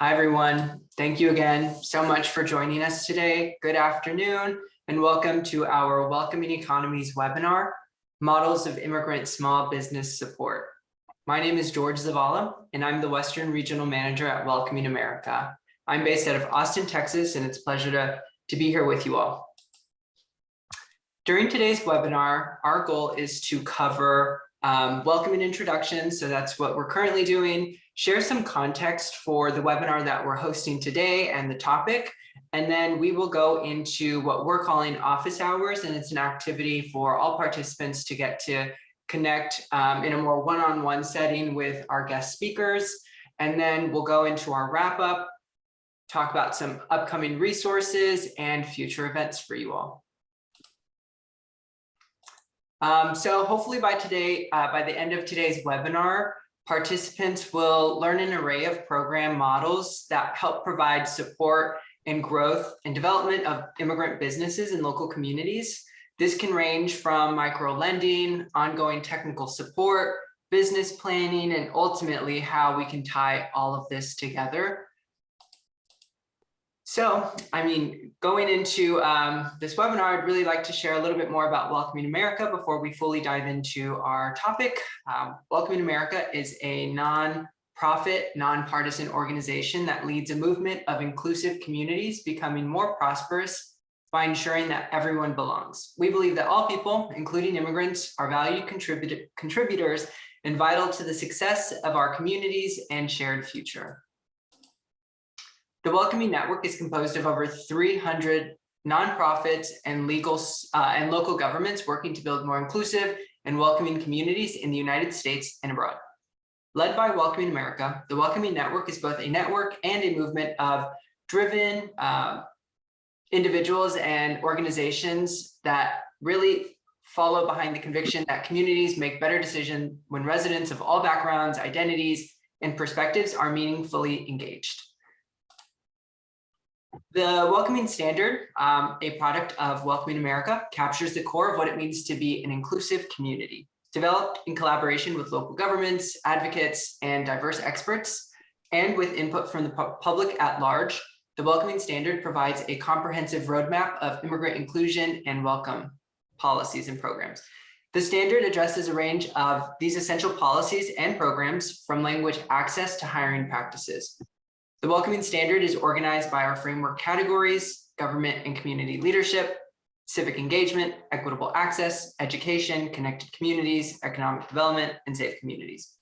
Hi, everyone. Thank you again so much for joining us today. Good afternoon, and welcome to our Welcoming Economies webinar, Models of Immigrant Small Business Support. My name is George Zavala, and I'm the Western Regional Manager at Welcoming America. I'm based out of Austin, Texas, and it's a pleasure to be here with you all. During today's webinar, our goal is to cover welcoming introductions, so that's what we're currently doing, share some context for the webinar that we're hosting today and the topic, and then we will go into what we're calling office hours, and it's an activity for all participants to get to connect in a more one-on-one setting with our guest speakers, and then we'll go into our wrap-up, talk about some upcoming resources and future events for you all. So hopefully by the end of today's webinar, participants will learn an array of program models that help provide support and growth and development of immigrant businesses in local communities. This can range from micro lending, ongoing technical support, business planning, and ultimately how we can tie all of this together. So, going into this webinar, I'd really like to share a little bit more about Welcoming America before we fully dive into our topic. Welcoming America is a non-profit, nonpartisan organization that leads a movement of inclusive communities becoming more prosperous by ensuring that everyone belongs. We believe that all people, including immigrants, are valued contributors and vital to the success of our communities and shared future. The Welcoming Network is composed of over 300 nonprofits and local governments working to build more inclusive and welcoming communities in the United States and abroad. Led by Welcoming America, the Welcoming Network is both a network and a movement of driven individuals and organizations that really follow behind the conviction that communities make better decisions when residents of all backgrounds, identities, and perspectives are meaningfully engaged. The Welcoming Standard, a product of Welcoming America, captures the core of what it means to be an inclusive community. Developed in collaboration with local governments, advocates, and diverse experts, and with input from the public at large, the Welcoming Standard provides a comprehensive roadmap of immigrant inclusion and welcome policies and programs. The standard addresses a range of these essential policies and programs, from language access to hiring practices. The Welcoming Standard is organized by our framework categories: government and community leadership, civic engagement, equitable access, education, connected communities, economic development, and safe communities.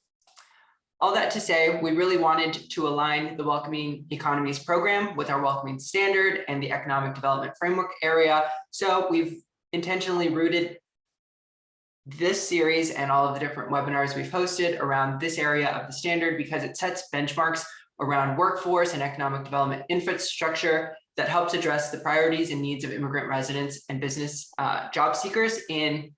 All that to say, we really wanted to align the Welcoming Economies program with our Welcoming Standard and the economic development framework area. So we've intentionally rooted this series and all of the different webinars we've hosted around this area of the standard because it sets benchmarks around workforce and economic development infrastructure that helps address the priorities and needs of immigrant residents and business job seekers in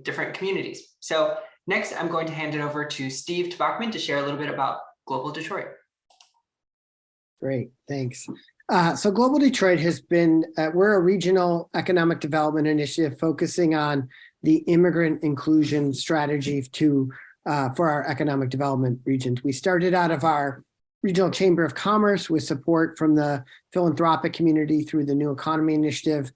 different communities. So next, I'm going to hand it over to Steve Tabachman to share a little bit about Global Detroit. Great, thanks. So Global Detroit has been, we're a regional economic development initiative focusing on the immigrant inclusion strategy for our economic development regions. We started out of our Regional Chamber of Commerce with support from the philanthropic community through the New Economy Initiative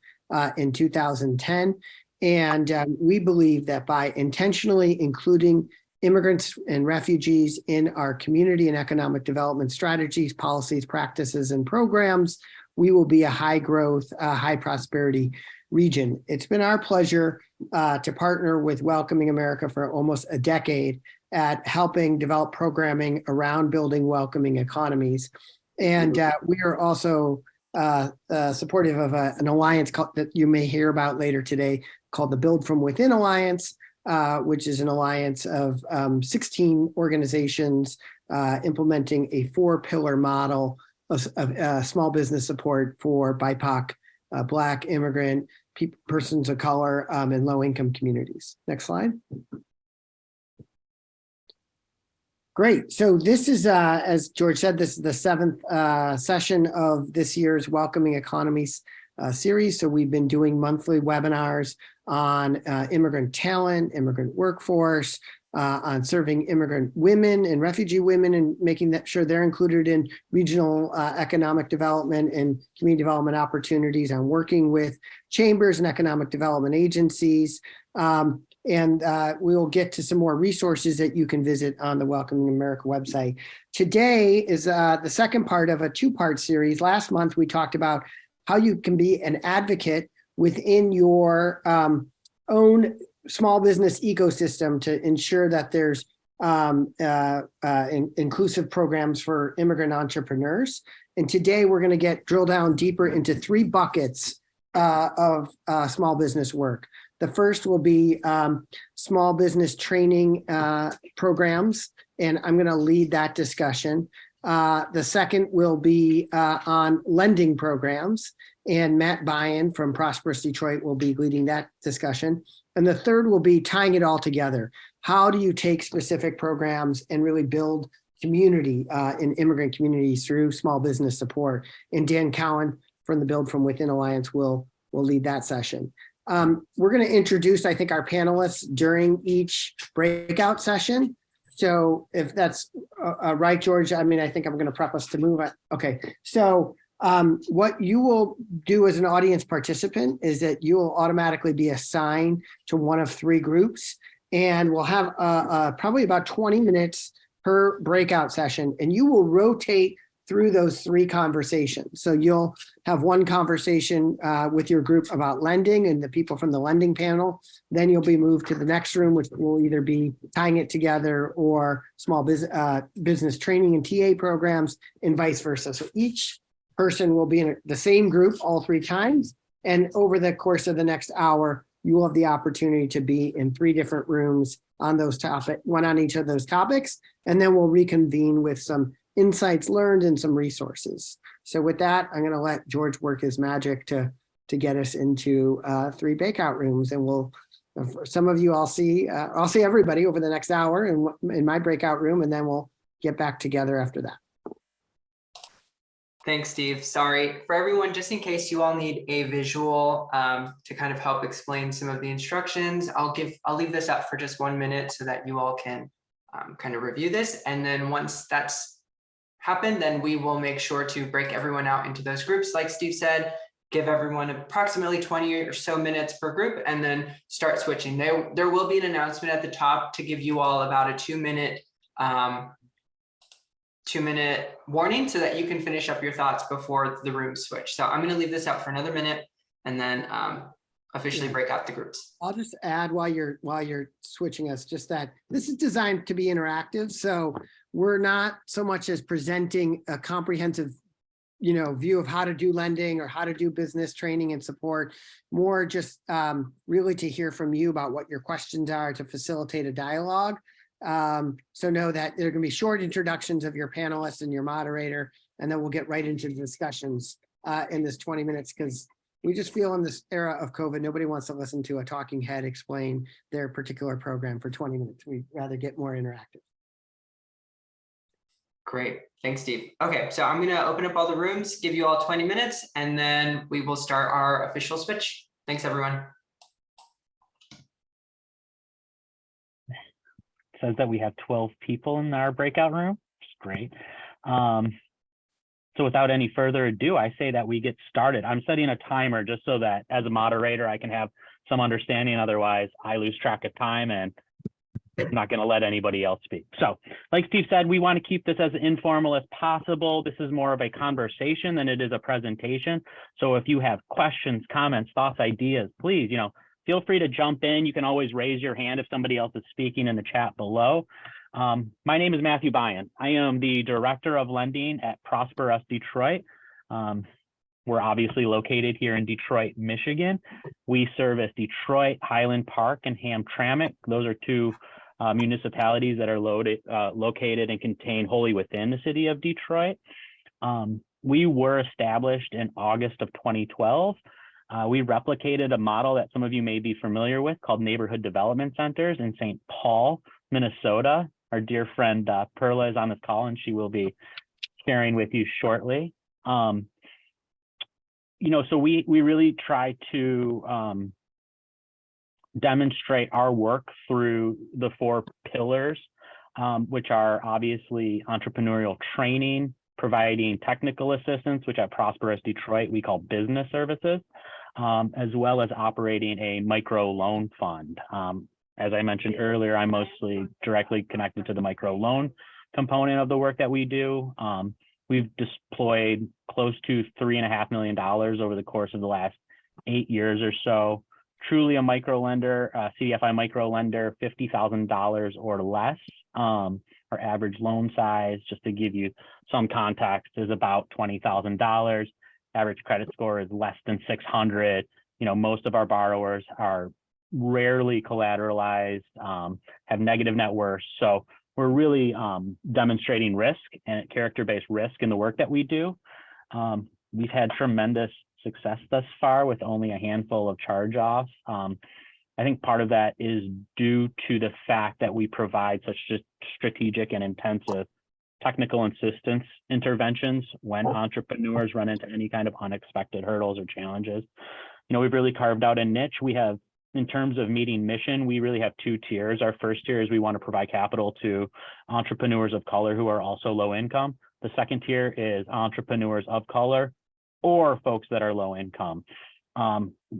in 2010. And we believe that by intentionally including immigrants and refugees in our community and economic development strategies, policies, practices, and programs, we will be a high growth, high prosperity region. It's been our pleasure to partner with Welcoming America for almost a decade at helping develop programming around building welcoming economies. And we are also supportive of an alliance that you may hear about later today called the Build From Within Alliance, which is an alliance of 16 organizations implementing a 4-pillar model of small business support for BIPOC, Black, immigrant, persons of color, and low-income communities. Next slide. Great. So this is, as George said, this is the 7th session of this year's Welcoming Economies series. So we've been doing monthly webinars on immigrant talent, immigrant workforce, on serving immigrant women and refugee women and making sure they're included in regional economic development and community development opportunities, on working with chambers and economic development agencies. And we will get to some more resources that you can visit on the Welcoming America website. Today is the second part of a two-part series. Last month, we talked about how you can be an advocate within your own small business ecosystem to ensure that there's inclusive programs for immigrant entrepreneurs. And today we're going to drill down deeper into three buckets of small business work. The first will be small business training programs, and I'm going to lead that discussion. The second will be on lending programs, and Matt Byan from Prosperous Detroit will be leading that discussion. And the third will be tying it all together. How do you take specific programs and really build community in immigrant communities through small business support? And Dan Cowan from the Build From Within Alliance will lead that session. We're going to introduce, I think, our panelists during each breakout session. So if that's right, George, I mean, I think I'm going to prep us to move it. Okay, so what you will do as an audience participant is that you will automatically be assigned to one of three groups, and we'll have probably about 20 minutes per breakout session, and you will rotate through those three conversations. So you'll have one conversation with your group about lending and the people from the lending panel. Then you'll be moved to the next room, which will either be tying it together or small business training and TA programs, and vice versa. So each person will be in the same group all three times. And over the course of the next hour, you will have the opportunity to be in three different rooms on those topics, one on each of those topics. And then we'll reconvene with some insights learned and some resources. So with that, I'm going to let George work his magic to get us into three breakout rooms. And we'll, for some of you, I'll see everybody over the next hour in my breakout room, and then we'll get back together after that. Thanks, Steve. Sorry for everyone, just in case you all need a visual to kind of help explain some of the instructions. I'll leave this up for just 1 minute so that you all can kind of review this. And then once that's happened, then we will make sure to break everyone out into those groups. Like Steve said, give everyone approximately 20 or so minutes per group, and then start switching. There will be an announcement at the top to give you all about a 2-minute warning so that you can finish up your thoughts before the room switch. So I'm going to leave this out for another minute and then officially break out the groups. I'll just add while you're switching us, just that this is designed to be interactive. So we're not so much as presenting a comprehensive view of how to do lending or how to do business training and support, more just really to hear from you about what your questions are to facilitate a dialogue. So know that there are going to be short introductions of your panelists and your moderator, and then we'll get right into the discussions in this 20 minutes, because we just feel in this era of COVID, nobody wants to listen to a talking head explain their particular program for 20 minutes. We'd rather get more interactive. Great. Thanks, Steve. Okay, so I'm going to open up all the rooms, give you all 20 minutes, and then we will start our official switch. Thanks, everyone. Says that we have 12 people in our breakout room, which is great. So without any further ado, I say that we get started. I'm setting a timer just so that as a moderator, I can have some understanding. Otherwise, I lose track of time and I'm not going to let anybody else speak. So like Steve said, we want to keep this as informal as possible. This is more of a conversation than it is a presentation. So if you have questions, comments, thoughts, ideas, please, feel free to jump in. You can always raise your hand if somebody else is speaking in the chat below. My name is Matthew Byan. I am the Director of Lending at Prosperous Detroit. We're obviously located here in Detroit, Michigan. We service Detroit, Highland Park, and Hamtramck. Those are two municipalities that are located and contained wholly within the city of Detroit. We were established in August of 2012. We replicated a model that some of you may be familiar with called Neighborhood Development Centers in St. Paul, Minnesota. Our dear friend Perla is on this call, and she will be sharing with you shortly. So we really try to demonstrate our work through the 4 pillars, which are obviously entrepreneurial training, providing technical assistance, which at Prosperous Detroit we call business services, as well as operating a micro loan fund. As I mentioned earlier, I'm mostly directly connected to the micro loan component of the work that we do. We've deployed close to $3.5 million over the course of the last 8 years or so. Truly a micro lender, CDFI micro lender, $50,000 or less. Our average loan size, just to give you some context, is about $20,000. Average credit score is less than 600. Most of our borrowers are rarely collateralized, have negative net worth. So we're really demonstrating risk and character-based risk in the work that we do. We've had tremendous success thus far with only a handful of charge-offs. I think part of that is due to the fact that we provide such strategic and intensive technical assistance interventions when entrepreneurs run into any kind of unexpected hurdles or challenges. We've really carved out a niche. We have, in terms of meeting mission, we really have 2 tiers. Our first tier is we want to provide capital to entrepreneurs of color who are also low income. The second tier is entrepreneurs of color or folks that are low income.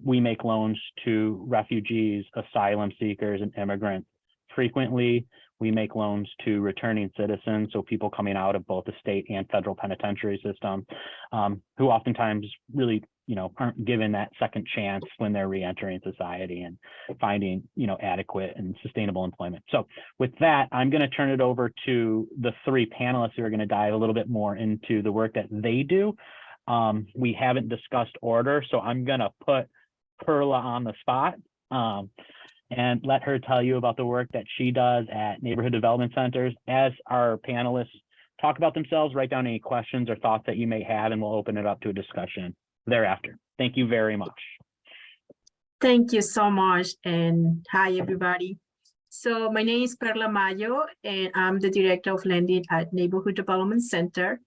We make loans to refugees, asylum seekers, and immigrants. Frequently, we make loans to returning citizens, so people coming out of both the state and federal penitentiary system, who oftentimes really, aren't given that second chance when they're reentering society and finding, adequate and sustainable employment. So with that, I'm going to turn it over to the 3 panelists who are going to dive a little bit more into the work that they do. We haven't discussed order, so I'm going to put Perla on the spot and let her tell you about the work that she does at neighborhood development centers. As our panelists talk about themselves, write down any questions or thoughts that you may have, and we'll open it up to a discussion thereafter. Thank you very much. Thank you so much, and hi, everybody. So my name is Perla Mayo, and I'm the Director of Lending at Neighborhood Development Center.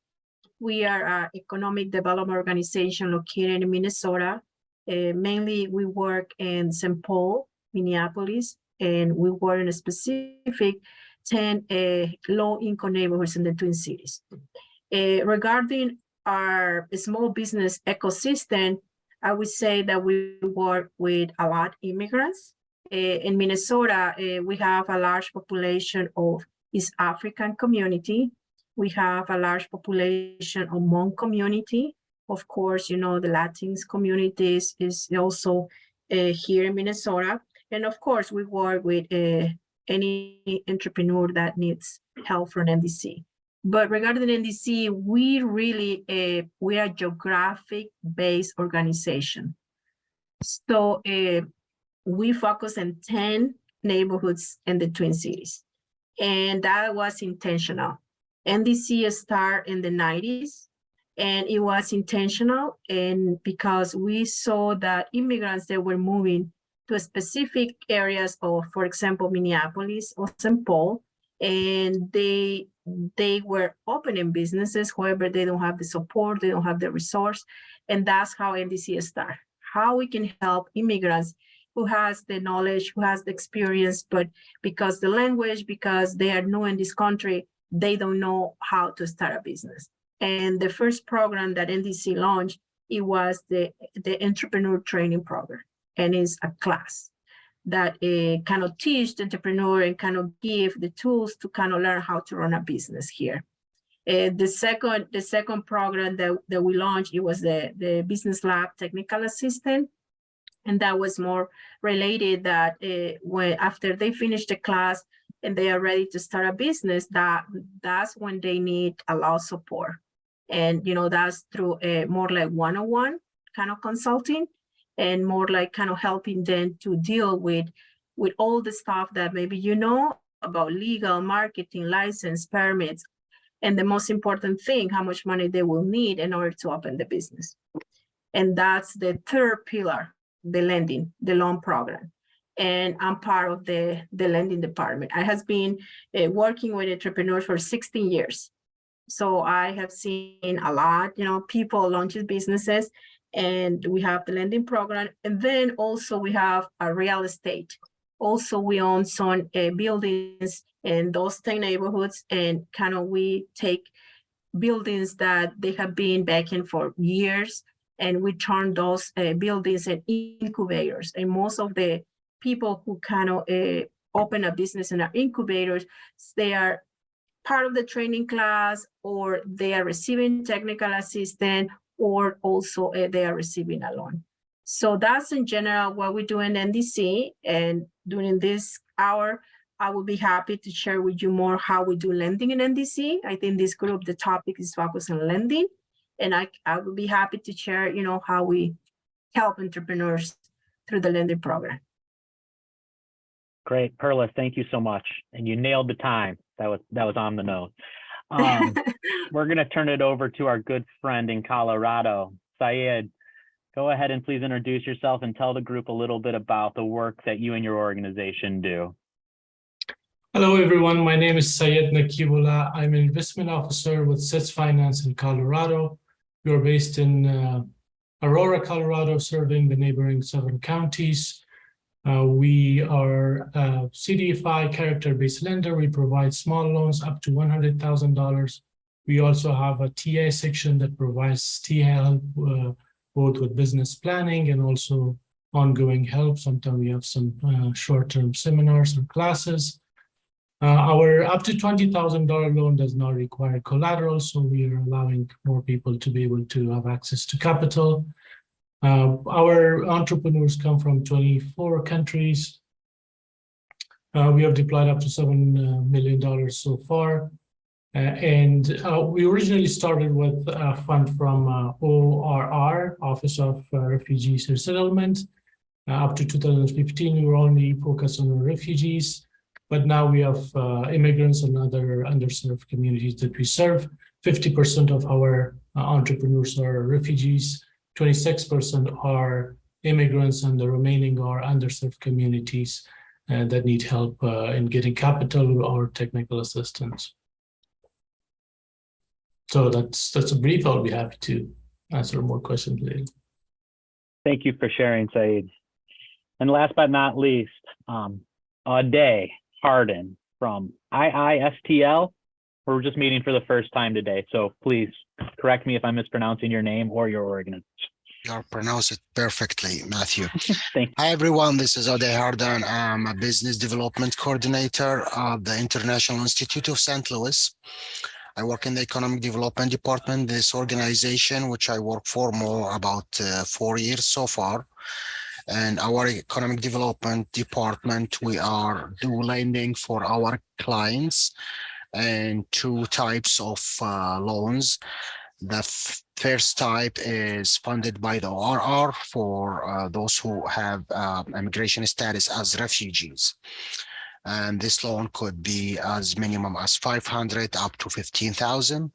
We are an economic development organization located in Minnesota. Mainly, we work in St. Paul, Minneapolis, and we work in a specific 10 low-income neighborhoods in the Twin Cities. Regarding our small business ecosystem, I would say that we work with a lot of immigrants. In Minnesota, we have a large population of East African community. We have a large population of Hmong community. Of course, the Latinx communities is also here in Minnesota. And of course, we work with any entrepreneur that needs help from NDC. But regarding NDC, we really, we are a geographic-based organization. So we focus on 10 neighborhoods in the Twin Cities. And that was intentional. NDC started in the 90s, and it was intentional, and because we saw that immigrants that were moving to specific areas of, for example, Minneapolis or St. Paul, and they were opening businesses. However, they don't have the support, they don't have the resource, and that's how NDC started. How we can help immigrants who has the knowledge, who has the experience, but because the language, because they are new in this country, they don't know how to start a business. And the first program that NDC launched, it was the entrepreneur training program. And it's a class that kind of teach the entrepreneur and kind of give the tools to kind of learn how to run a business here. The second program that we launched, it was the Business Lab Technical Assistant. And that was more related that when after they finish the class and they are ready to start a business, that's when they need a lot of support. And, that's through more like one-on-one kind of consulting and more like kind of helping them to deal with all the stuff that maybe about legal, marketing, license, permits, and the most important thing, how much money they will need in order to open the business. And that's the third pillar, the lending, the loan program. And I'm part of the lending department. I have been working with entrepreneurs for 16 years. So I have seen a lot, people launching businesses, and we have the lending program. And then also we have a real estate. Also, we own some buildings in those 10 neighborhoods, and kind of we take buildings that they have been vacant for years, and we turn those buildings into incubators. And most of the people who kind of open a business in our incubators, they are part of the training class, or they are receiving technical assistance, or also they are receiving a loan. So that's in general what we do in NDC. And during this hour, I will be happy to share with you more how we do lending in NDC. I think this group, the topic is focused on lending. And I will be happy to share, how we help entrepreneurs through the lending program. Great, Perla, thank you so much. And you nailed the time. That was on the nose. We're going to turn it over to our good friend in Colorado, Syed. Go ahead and please introduce yourself and tell the group a little bit about the work that you and your organization do. Hello, everyone. My name is Syed Nakibullah. I'm an investment officer with SETS Finance in Colorado. We're based in Aurora, Colorado, serving the neighboring 7 counties. We are a CDFI character-based lender. We provide small loans up to $100,000. We also have a TA section that provides TA help both with business planning and also ongoing help. Sometimes we have some short-term seminars or classes. Our up to $20,000 loan does not require collateral, so we are allowing more people to be able to have access to capital. Our entrepreneurs come from 24 countries. We have deployed up to $7 million so far. We originally started with a fund from ORR, Office of Refugees and Resettlement. Up to 2015, we were only focused on refugees, but now we have immigrants and other underserved communities that we serve. 50% of our entrepreneurs are refugees, 26% are immigrants, and the remaining are underserved communities that need help in getting capital or technical assistance. So that's a brief. I'll be happy to answer more questions later. Thank you for sharing, Syed. And last but not least, Ade Harden from IISTL. We're just meeting for the first time today, so please correct me if I'm mispronouncing your name or your organization. You pronounce it perfectly, Matthew. Thank you. Hi, everyone. This is Ade Hardan. I'm a business development coordinator of the International Institute of St. Louis. I work in the economic development department. This organization, which I work for about 4 years so far. And our economic development department, we are do lending for our clients and 2 types of loans. The first type is funded by the ORR for those who have immigration status as refugees. And this loan could be as minimum as 500 up to 15,000.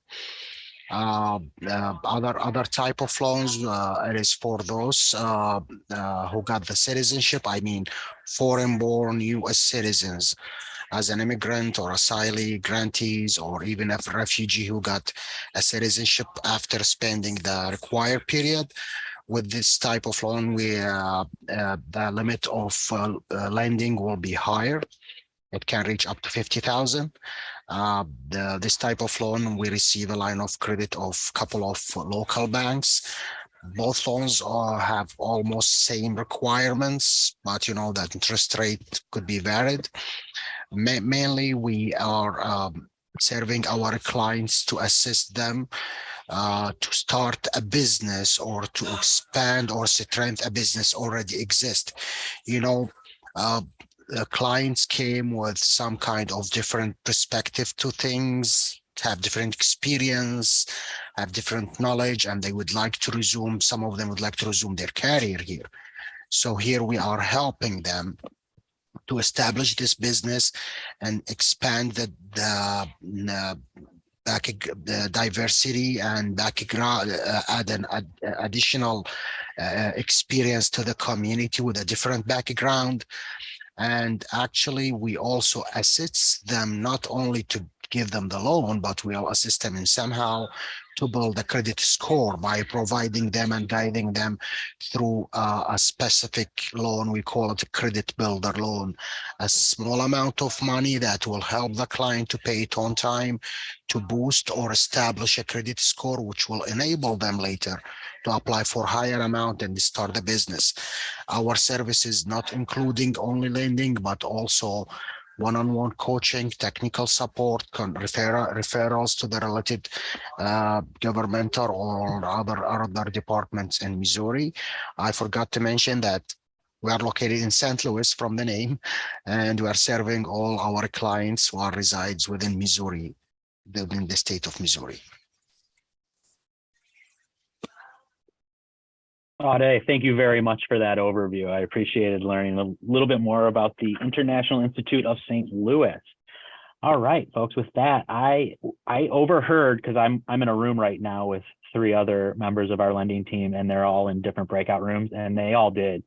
Other type of loans, it is for those who got the citizenship, I mean, foreign-born U.S. citizens, as an immigrant or asylee, grantees, or even a refugee who got a citizenship after spending the required period. With this type of loan, the limit of lending will be higher. It can reach up to 50,000. This type of loan, we receive a line of credit of a couple of local banks. Both loans have almost same requirements, but that interest rate could be varied. Mainly, we are serving our clients to assist them to start a business or to expand or strengthen a business already exist. The clients came with some kind of different perspective to things, have different experience, have different knowledge, and they would like to resume, some of them would like to resume their career here. So here we are helping them to establish this business and expand the diversity and background, add an additional experience to the community with a different background. And actually, we also assist them not only to give them the loan, but we'll assist them in somehow to build a credit score by providing them and guiding them through a specific loan. We call it a credit builder loan, a small amount of money that will help the client to pay it on time, to boost or establish a credit score, which will enable them later to apply for higher amount and start the business. Our services not including only lending, but also one-on-one coaching, technical support, referrals to the related governmental or other departments in Missouri. I forgot to mention that we are located in St. Louis from the name, and we are serving all our clients who are resides within Missouri, within the state of Missouri. Ade, thank you very much for that overview. I appreciated learning a little bit more about the International Institute of St. Louis. All right, folks, with that, I overheard, because I'm in a room right now with 3 other members of our lending team, and they're all in different breakout rooms, and they all did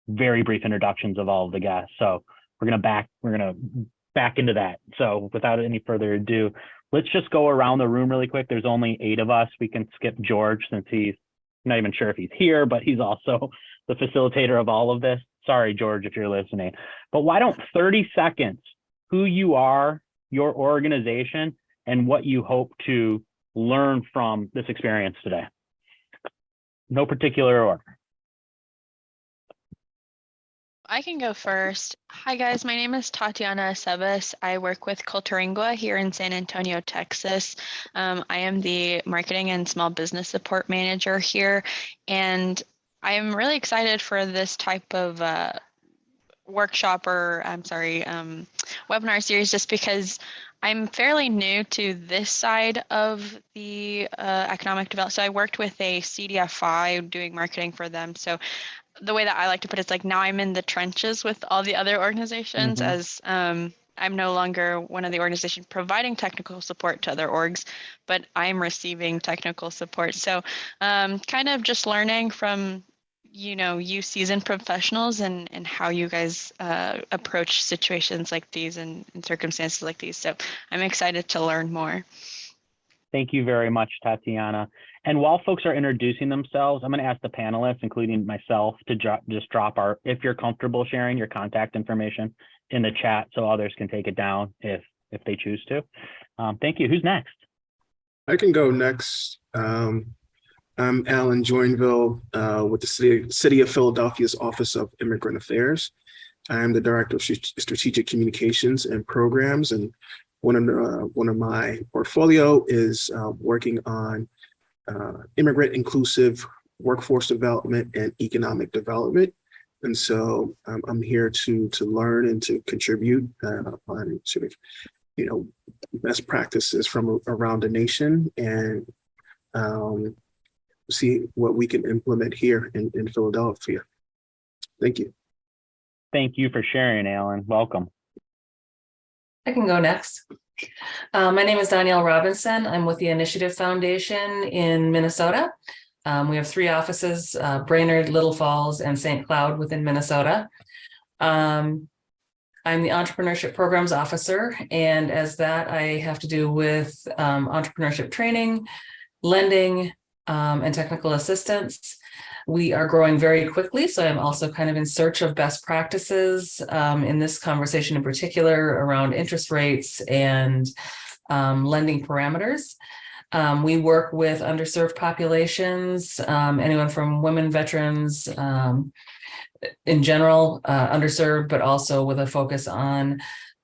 very brief introductions of all of the guests. So we're gonna back into that. So without any further ado, let's just go around the room really quick. There's only 8 of us. We can skip George since he's not even sure if he's here, but he's also the facilitator of all of this. Sorry, George, if you're listening. But why don't 30 seconds, who you are, your organization, and what you hope to learn from this experience today. No particular order. I can go first. Hi guys, my name is Tatiana Aceves. I work with Culturingua here in San Antonio, Texas. I am the marketing and small business support manager here, and I am really excited for this type of workshop or webinar series, just because I'm fairly new to this side of the economic development. So I worked with a CDFI doing marketing for them. So the way that I like to put it is like, now I'm in the trenches with all the other organizations, as I'm no longer one of the organizations providing technical support to other orgs, but I'm receiving technical support. So kind of just learning from, you seasoned professionals and how you guys approach situations like these and circumstances like these. So I'm excited to learn more. Thank you very much, Tatiana. And while folks are introducing themselves, I'm going to ask the panelists, including myself, to just drop if you're comfortable sharing your contact information in the chat so others can take it down if they choose to. Thank you. Who's next? I can go next. I'm Alan Joinville with the City of Philadelphia's Office of Immigrant Affairs. I am the Director of Strategic Communications and Programs, and one of my portfolio is working on immigrant inclusive workforce development and economic development. And so I'm here to learn and to contribute on sort of, best practices from around the nation, and see what we can implement here in Philadelphia. Thank you. Thank you for sharing, Alan. Welcome. I can go next. My name is Danielle Robinson. I'm with the Initiative Foundation in Minnesota. We have 3 offices, Brainerd, Little Falls, and St. Cloud within Minnesota. I'm the Entrepreneurship Programs Officer, and as that, I have to do with entrepreneurship training, lending, and technical assistance. We are growing very quickly, so I'm also kind of in search of best practices in this conversation in particular around interest rates and lending parameters. We work with underserved populations, anyone from women, veterans, in general, underserved, but also with a focus on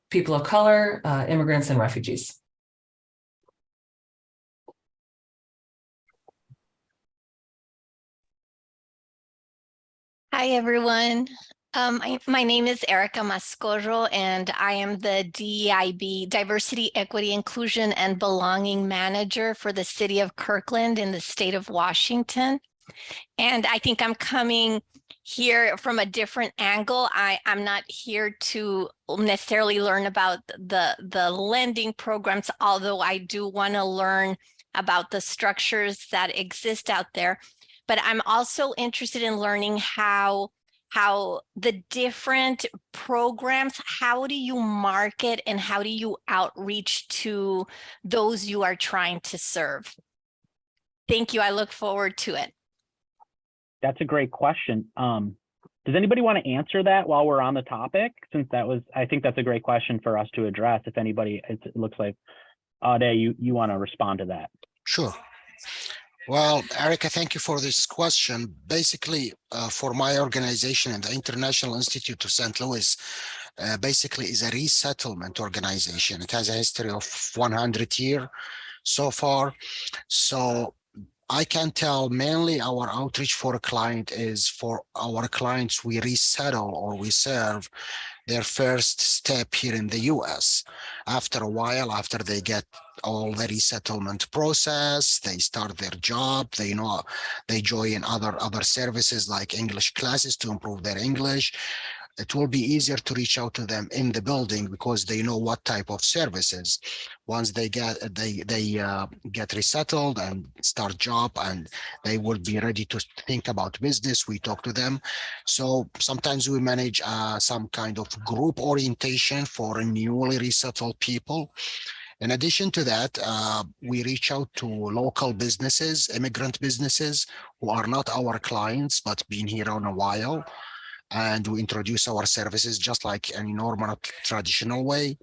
people of color, immigrants, and refugees. Hi, everyone. My name is Erica Mascorro, and I am the DEIB, Diversity, Equity, Inclusion, and Belonging Manager for the City of Kirkland in the state of Washington. And I think I'm coming here from a different angle. I'm not here to necessarily learn about the lending programs, although I do want to learn about the structures that exist out there. But I'm also interested in learning how how the different programs, how do you market and how do you outreach to those you are trying to serve? Thank you. I look forward to it. That's a great question. Does anybody want to answer that while we're on the topic? Since that was, I think that's a great question for us to address. If anybody, it looks like, Ade, you want to respond to that? Sure. Well, Erica, thank you for this question. Basically, for my organization and the International Institute of St. Louis, basically is a resettlement organization. It has a history of 100 years so far. So I can tell mainly our outreach for a client is for our clients we resettle or we serve their first step here in the US. After a while, after they get all the resettlement process, they start their job, they join other services like English classes to improve their English. It will be easier to reach out to them in the building because they know what type of services. Once they get resettled and start job, and they will be ready to think about business, we talk to them. So sometimes we manage some kind of group orientation for newly resettled people. In addition to that, we reach out to local businesses, immigrant businesses who are not our clients but been here on a while. And we introduce our services just like any normal traditional way.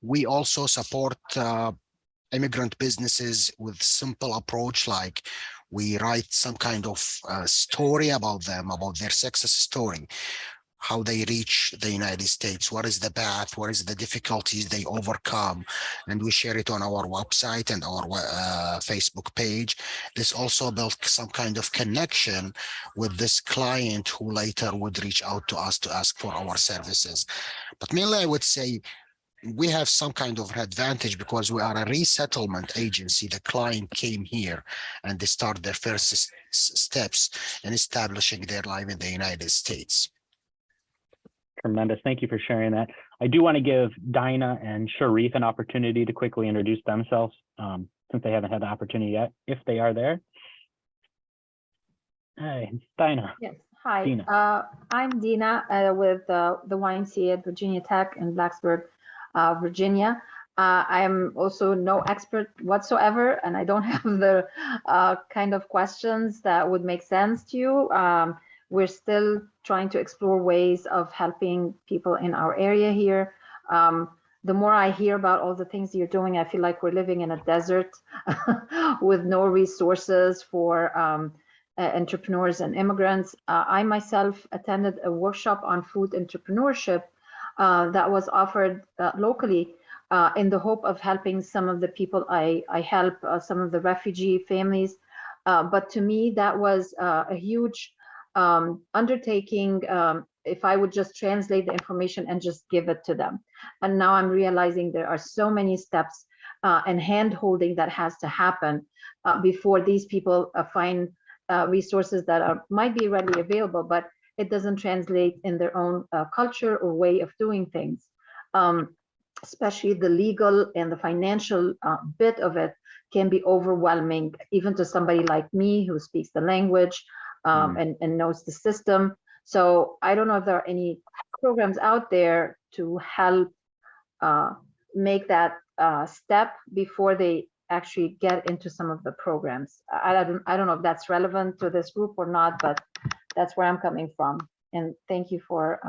We also support immigrant businesses with simple approach, like we write some kind of story about them, about their success story, how they reach the United States, what is the path, what is the difficulties they overcome, and we share it on our website and our Facebook page. This also built some kind of connection with this client who later would reach out to us to ask for our services. But mainly I would say we have some kind of advantage because we are a resettlement agency. The client came here and they start their first steps in establishing their life in the United States. Tremendous. Thank you for sharing that. I do want to give Dinah and Sharif an opportunity to quickly introduce themselves since they haven't had the opportunity yet, if they are there. Hey, Dinah. Yes. Hi. Dina. I'm Dina with the YMCA at Virginia Tech in Blacksburg, Virginia. I am also no expert whatsoever, and I don't have the kind of questions that would make sense to you. We're still trying to explore ways of helping people in our area here. The more I hear about all the things you're doing, I feel like we're living in a desert with no resources for entrepreneurs and immigrants. I myself attended a workshop on food entrepreneurship that was offered locally in the hope of helping some of the people I help, some of the refugee families. But to me, that was a huge undertaking if I would just translate the information and just give it to them. And now I'm realizing there are so many steps and hand-holding that has to happen before these people find resources that might be readily available, but it doesn't translate in their own culture or way of doing things. Especially the legal and the financial bit of it can be overwhelming, even to somebody like me who speaks the language and knows the system. So I don't know if there are any programs out there to help make that step before they actually get into some of the programs. I don't know if that's relevant to this group or not, but that's where I'm coming from. And thank you for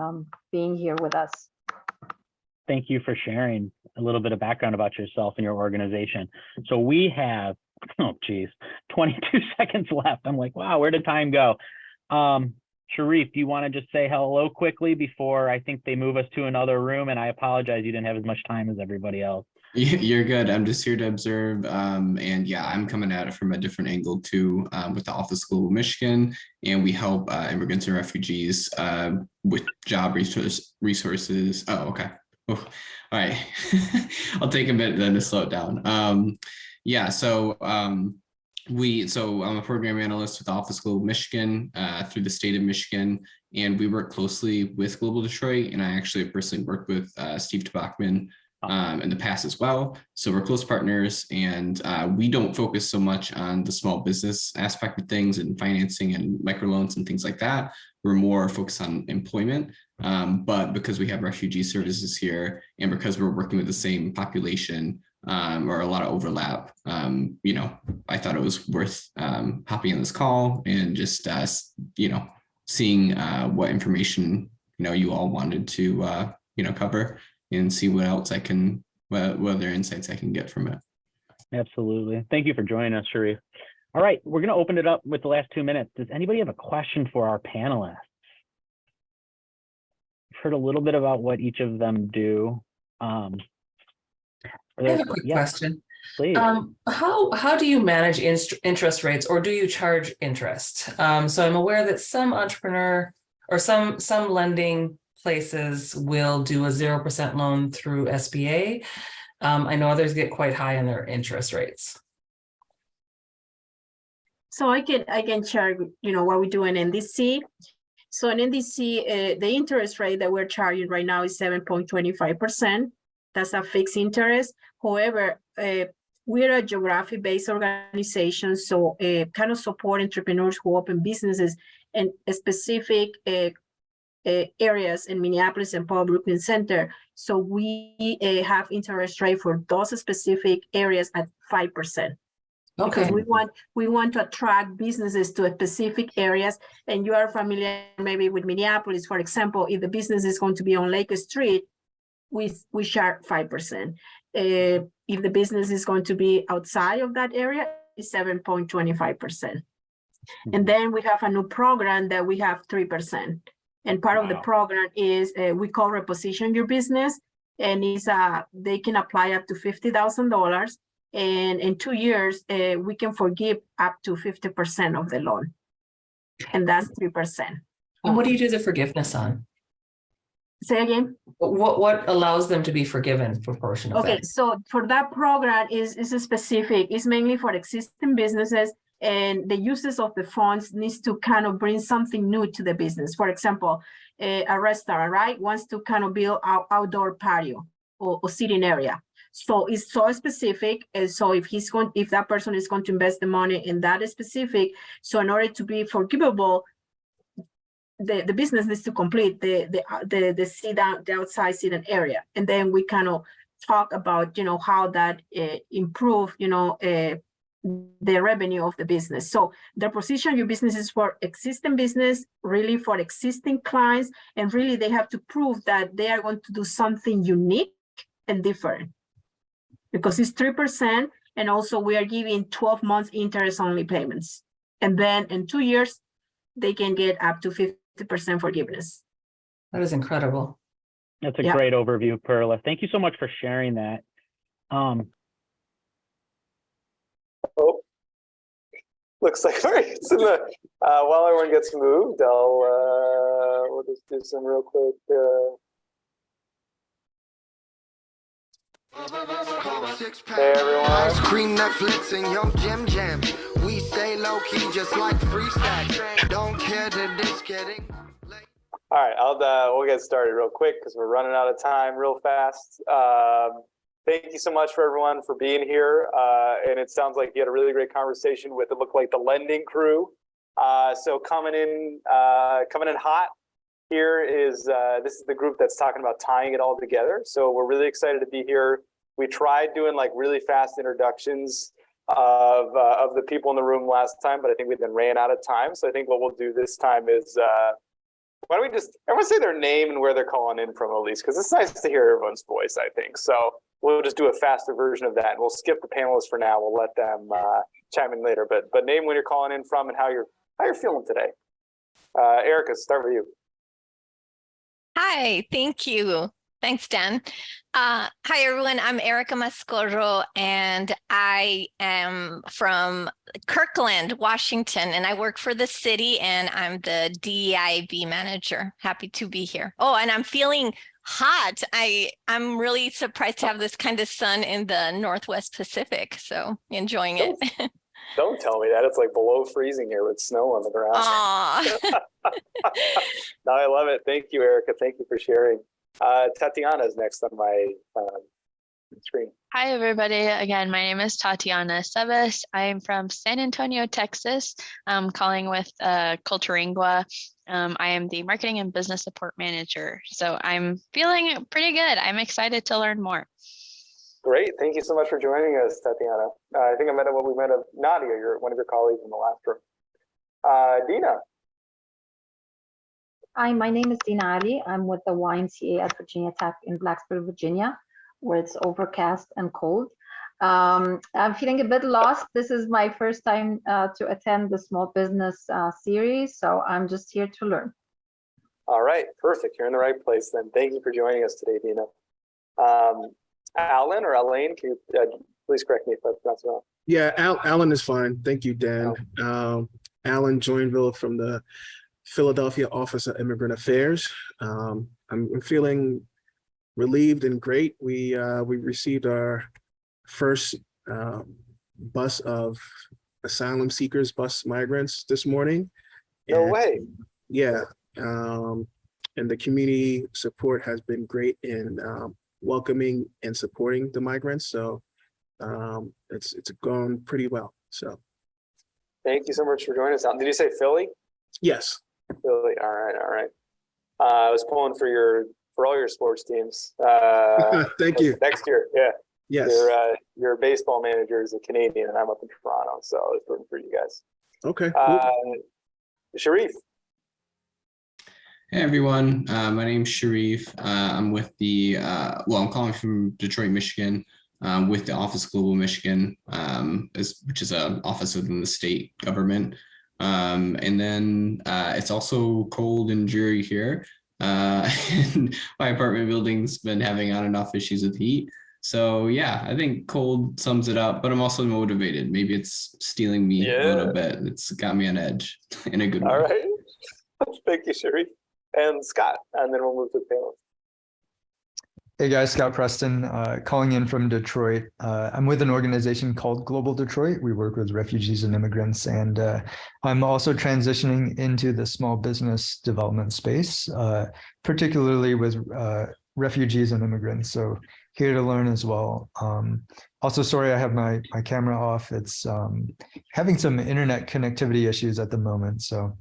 being here with us. Thank you for sharing a little bit of background about yourself and your organization. So we have, 22 seconds left. I'm like, wow, where did time go? Sharif, do you want to just say hello quickly before I think they move us to another room? And I apologize, you didn't have as much time as everybody else. You're good. I'm just here to observe. And yeah, I'm coming at it from a different angle too, with the Office School of Michigan. And we help immigrants and refugees with job resources. Oh, okay. Oh, all right. I'll take a minute then to slow it down. Yeah, so I'm a program analyst with the Office School of Michigan through the state of Michigan, and we work closely with Global Detroit. And I actually personally worked with Steve Tabachman in the past as well. So we're close partners, and we don't focus so much on the small business aspect of things and financing and microloans and things like that. We're more focused on employment. But because we have refugee services here, and because we're working with the same population, or a lot of overlap, you know, I thought it was worth hopping on this call and just, you know, seeing what information, you know, you all wanted to, you know, cover, and see what else I can, what other insights I can get from it. Absolutely. Thank you for joining us, Sharif. All right, we're going to open it up with the last 2 minutes. Does anybody have a question for our panelists? I've heard a little bit about what each of them do. I have a quick question. Please. How do you manage interest rates, or do you charge interest? So I'm aware that some entrepreneur or some lending places will do a 0% loan through SBA. I know others get quite high on their interest rates. So I can share, you know, what we do in NDC. So in NDC, the interest rate that we're charging right now is 7.25%. That's a fixed interest. However, we're a geography-based organization, so kind of support entrepreneurs who open businesses in specific areas in Minneapolis and Paul Brooklyn Center. So we have interest rate for those specific areas at 5%. Okay. Because we want to attract businesses to specific areas. And you are familiar maybe with Minneapolis, for example, if the business is going to be on Lake Street, we charge 5%. If the business is going to be outside of that area, it's 7.25%. And then we have a new program that we have 3%. And part of the program is we call Reposition Your Business, and it's they can apply up to $50,000, and in 2 years we can forgive up to 50% of the loan, and that's 3%. And what do you do the forgiveness on? Say again. What allows them to be forgiven for a portion of that? Okay, so for that program is specific. It's mainly for existing businesses, and the uses of the funds needs to kind of bring something new to the business. For example, a restaurant, right, wants to kind of build an outdoor patio or seating area. So it's so specific, and so if that person is going to invest the money in that specific, so in order to be forgivable, the business needs to complete the sit down, the outside seating area, and then we kind of talk about, you know, how that improve, you know, the revenue of the business. So the position your business is for existing business, really for existing clients, and really they have to prove that they are going to do something unique and different, because it's 3%, and also we are giving 12 months interest only payments, and then in 2 years they can get up to 50% forgiveness. That is incredible. That's a great overview, Perla. Thank you so much for sharing that. Looks like it's in the, while everyone gets moved, we'll just do some real quick. Hey everyone. Ice cream, Netflix, and yo Jim Jam. We stay low key, just like freestyle. Don't care that it's getting. All right, we'll get started real quick because we're running out of time real fast. Thank you so much for everyone for being here. And it sounds like you had a really great conversation with, it looked like, the lending crew. So coming in hot here is, this is the group that's talking about tying it all together. So we're really excited to be here. We tried doing like really fast introductions of the people in the room last time, but I think we then ran out of time. So I think what we'll do this time is, why don't we just, everyone say their name and where they're calling in from, at least, because it's nice to hear everyone's voice, I think. So we'll just do a faster version of that, and we'll skip the panelists for now. We'll let them chime in later. But name when you're calling in from and how you're feeling today. Erica, start with you. Hi, thank you. Thanks, Dan. Hi, everyone. I'm Erica Mascorro, and I am from Kirkland, Washington, and I work for the city, and I'm the DEIB manager. Happy to be here. Oh, and I'm feeling hot. I'm really surprised to have this kind of sun in the Northwest Pacific, so enjoying it. Don't tell me that. It's like below freezing here with snow on the ground. No, I love it. Thank you, Erica. Thank you for sharing. Tatiana is next on my screen. Hi, everybody. Again, my name is Tatiana Sebas. I'm from San Antonio, Texas. I'm calling with Culturingua. I am the marketing and business support manager. So I'm feeling pretty good. I'm excited to learn more. Great. Thank you so much for joining us, Tatiana. I think we met of Nadia, one of your colleagues in the last room. Dina. Hi, my name is Dina Ali. I'm with the YMCA at Virginia Tech in Blacksburg, Virginia, where it's overcast and cold. I'm feeling a bit lost. This is my first time to attend the small business series, so I'm just here to learn. All right, perfect. You're in the right place then. Thank you for joining us today, Dina. Alan or Elaine, can you please correct me if I pronounce it wrong? Yeah, Alan is fine. Thank you, Dan. Alan Joinville from the Philadelphia Office of Immigrant Affairs. I'm feeling relieved and great. We received our first bus of asylum seekers, bus migrants this morning. No way. Yeah, and the community support has been great in welcoming and supporting the migrants. So it's gone pretty well. So thank you so much for joining us. Did you say Philly? Yes. Philly. All right. I was pulling for all your sports teams. Thank you. Next year, yeah. Yes. Your baseball manager is a Canadian, and I'm up in Toronto, so I was rooting for you guys. Okay. Cool. Sharif. Hey everyone, my name's Sharif. I'm with the, I'm calling from Detroit, Michigan, with the Office of Global Michigan, which is an office within the state government. And then it's also cold and dreary here. And my apartment building's been having on and off issues with heat. So yeah, I think cold sums it up, but I'm also motivated. Maybe it's stealing me a little bit. It's got me on edge in a good way. All right. Thank you, Sharif. And Scott, and then we'll move to the panel. Hey guys, Scott Preston, calling in from Detroit. I'm with an organization called Global Detroit. We work with refugees and immigrants, and I'm also transitioning into the small business development space, particularly with refugees and immigrants. So here to learn as well. Also, sorry, I have my camera off. It's having some internet connectivity issues at the moment. So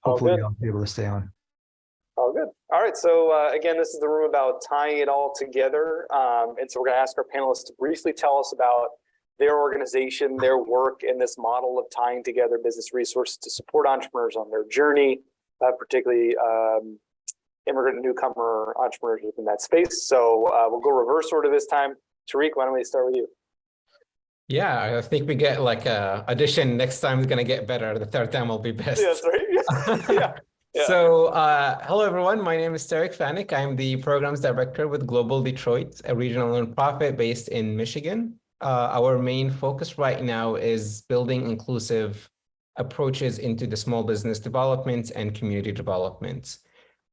hopefully I'll be able to stay on. Oh, good. All right. So again, this is the room about tying it all together. And so we're going to ask our panelists to briefly tell us about their organization, their work in this model of tying together business resources to support entrepreneurs on their journey, particularly immigrant and newcomer entrepreneurs within that space. So we'll go reverse order this time. Tariq, why don't we start with you? Yeah, I think we get like a addition. Next time is going to get better. The third time will be best. Yeah, that's right. Yeah. Yeah. So hello, everyone. My name is Tarek Fanik. I'm the programs director with Global Detroit, a regional nonprofit based in Michigan. Our main focus right now is building inclusive approaches into the small business development and community development.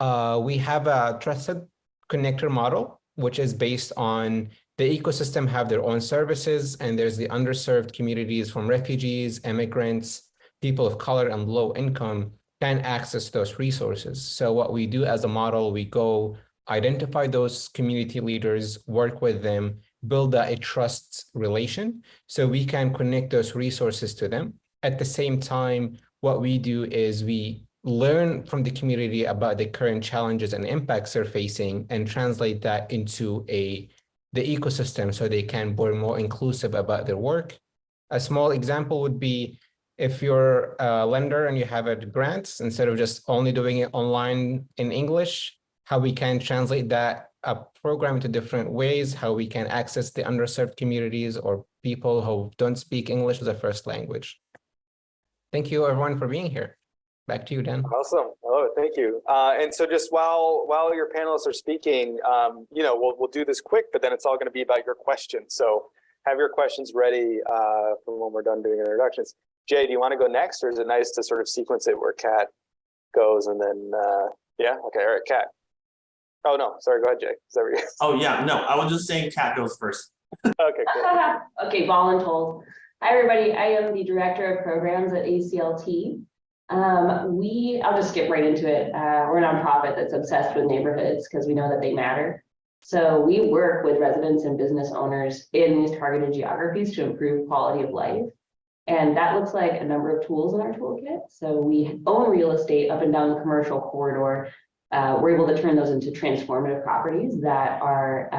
We have a trusted connector model, which is based on the ecosystem have their own services, and there's the underserved communities from refugees, immigrants, people of color, and low income can access those resources. So what we do as a model, we go identify those community leaders, work with them, build a trust relation so we can connect those resources to them. At the same time, what we do is we learn from the community about the current challenges and impacts they're facing and translate that into the ecosystem so they can be more inclusive about their work. A small example would be if you're a lender and you have a grant, instead of just only doing it online in English, how we can translate that program to different ways, how we can access the underserved communities or people who don't speak English as a first language. Thank you, everyone, for being here. Back to you, Dan. Awesome. Oh, thank you. And so just while your panelists are speaking, we'll do this quick, but then it's all going to be about your questions. So have your questions ready for when we're done doing introductions. Jay, do you want to go next, or is it nice to sort of sequence it where Kat goes and then, yeah? Okay, all right, Kat. Oh, no, sorry, go ahead, Jay. Is that what you're... Oh, yeah, no, I was just saying Kat goes first. Okay, cool. Okay, voluntold. Hi, everybody. I am the Director of Programs at ACLT. I'll just get right into it. We're a nonprofit that's obsessed with neighborhoods because we know that they matter. So we work with residents and business owners in these targeted geographies to improve quality of life. And that looks like a number of tools in our toolkit. So we own real estate up and down the commercial corridor. We're able to turn those into transformative properties that are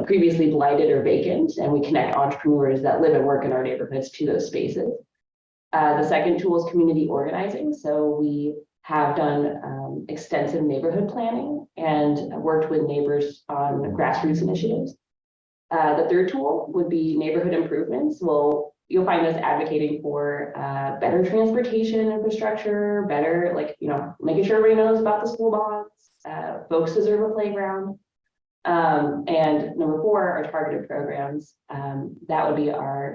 previously blighted or vacant, and we connect entrepreneurs that live and work in our neighborhoods to those spaces. The second tool is community organizing. So we have done extensive neighborhood planning and worked with neighbors on grassroots initiatives. The third tool would be neighborhood improvements. Well, you'll find us advocating for better transportation infrastructure, better, making sure everybody knows about the school bonds. Folks deserve a playground. And number 4 are targeted programs. That would be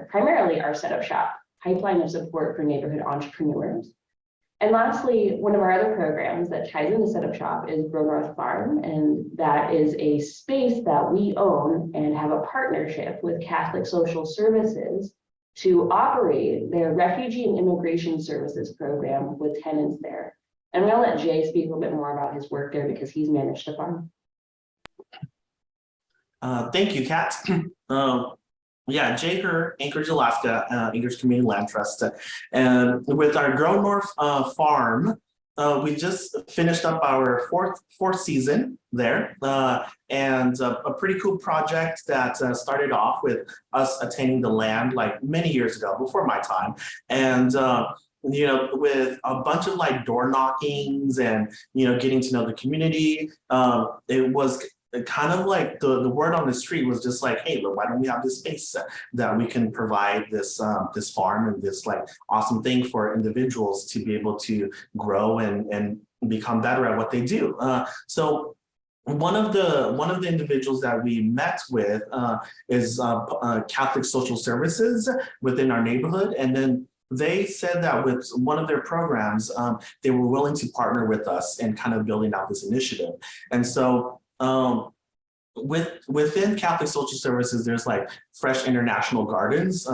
primarily our setup shop pipeline of support for neighborhood entrepreneurs. And lastly, one of our other programs that ties into Setup Shop is Grow North Farm, and that is a space that we own and have a partnership with Catholic Social Services to operate their refugee and immigration services program with tenants there. And I'm going to let Jay speak a little bit more about his work there because he's managed the farm. Thank you, Kat. Yeah, Jay Kerr, Anchorage, Alaska, Anchorage Community Land Trust. And with our Grow North farm, we just finished up our fourth season there. And a pretty cool project that started off with us attaining the land like many years ago, before my time. And with a bunch of door knockings and, getting to know the community, it was kind of like the word on the street was just like, hey, why don't we have this space that we can provide this this farm and this awesome thing for individuals to be able to grow and become better at what they do. So one of the individuals that we met with is Catholic Social Services within our neighborhood, and then they said that with one of their programs, they were willing to partner with us in kind of building out this initiative. And so within Catholic Social Services, there's Fresh International Gardens,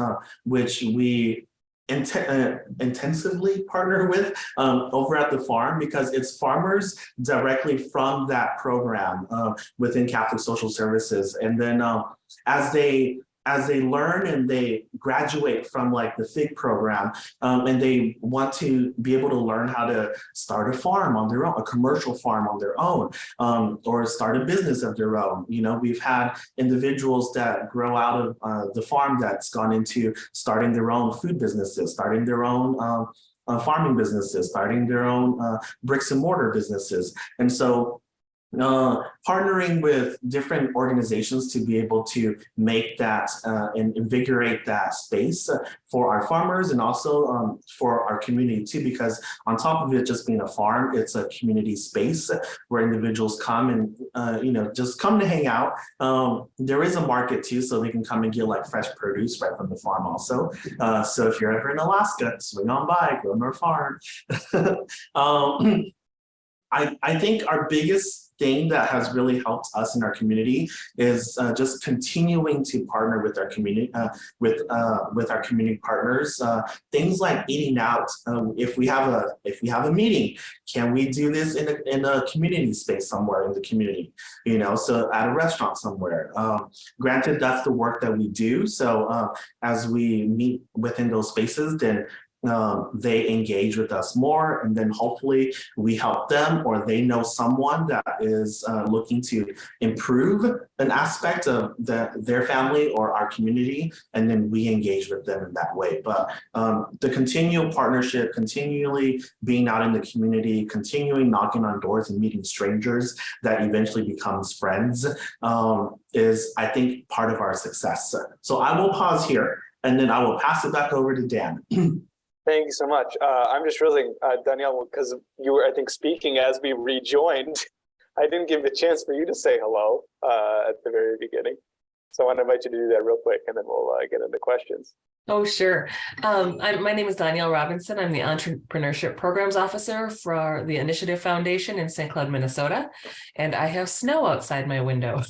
which we intensively partner with over at the farm, because it's farmers directly from that program within Catholic Social Services. And then as they learn and they graduate from the FIG program, and they want to be able to learn how to start a farm on their own, a commercial farm on their own, or start a business of their own. We've had individuals that grow out of the farm that's gone into starting their own food businesses, starting their own farming businesses, starting their own bricks and mortar businesses. And so partnering with different organizations to be able to make that and invigorate that space for our farmers and also for our community too, because on top of it just being a farm, it's a community space where individuals come and just come to hang out. There is a market too, so they can come and get fresh produce right from the farm also. So if you're ever in Alaska, swing on by, go to our farm. I think our biggest thing that has really helped us in our community is just continuing to partner with our community, with our community partners. Things like eating out. If we have a meeting, can we do this in a community space somewhere in the community? So at a restaurant somewhere. Granted, that's the work that we do. So as we meet within those spaces, then they engage with us more, and then hopefully we help them, or they know someone that is looking to improve an aspect of their family or our community, and then we engage with them in that way. But the continual partnership, continually being out in the community, continuing knocking on doors and meeting strangers that eventually becomes friends is, I think, part of our success. So I will pause here, and then I will pass it back over to Dan. Thank you so much. I'm just really, Danielle, because you were, I think, speaking as we rejoined. I didn't give a chance for you to say hello at the very beginning. So I want to invite you to do that real quick, and then we'll get into questions. Oh, sure. My name is Danielle Robinson. I'm the Entrepreneurship Programs Officer for the Initiative Foundation in St. Cloud, Minnesota. And I have snow outside my window.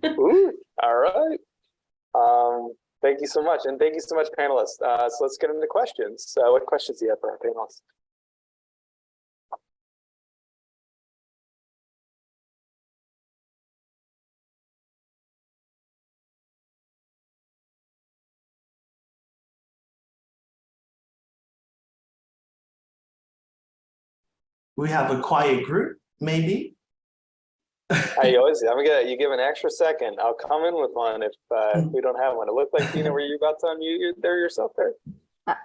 Ooh, all right. Thank you so much. And thank you so much, panelists. So let's get into questions. What questions do you have for our panelists? we have a quiet group, maybe. You give an extra second. I'll come in with one if we don't have one. It looked like, Dina, were you about to unmute there yourself there?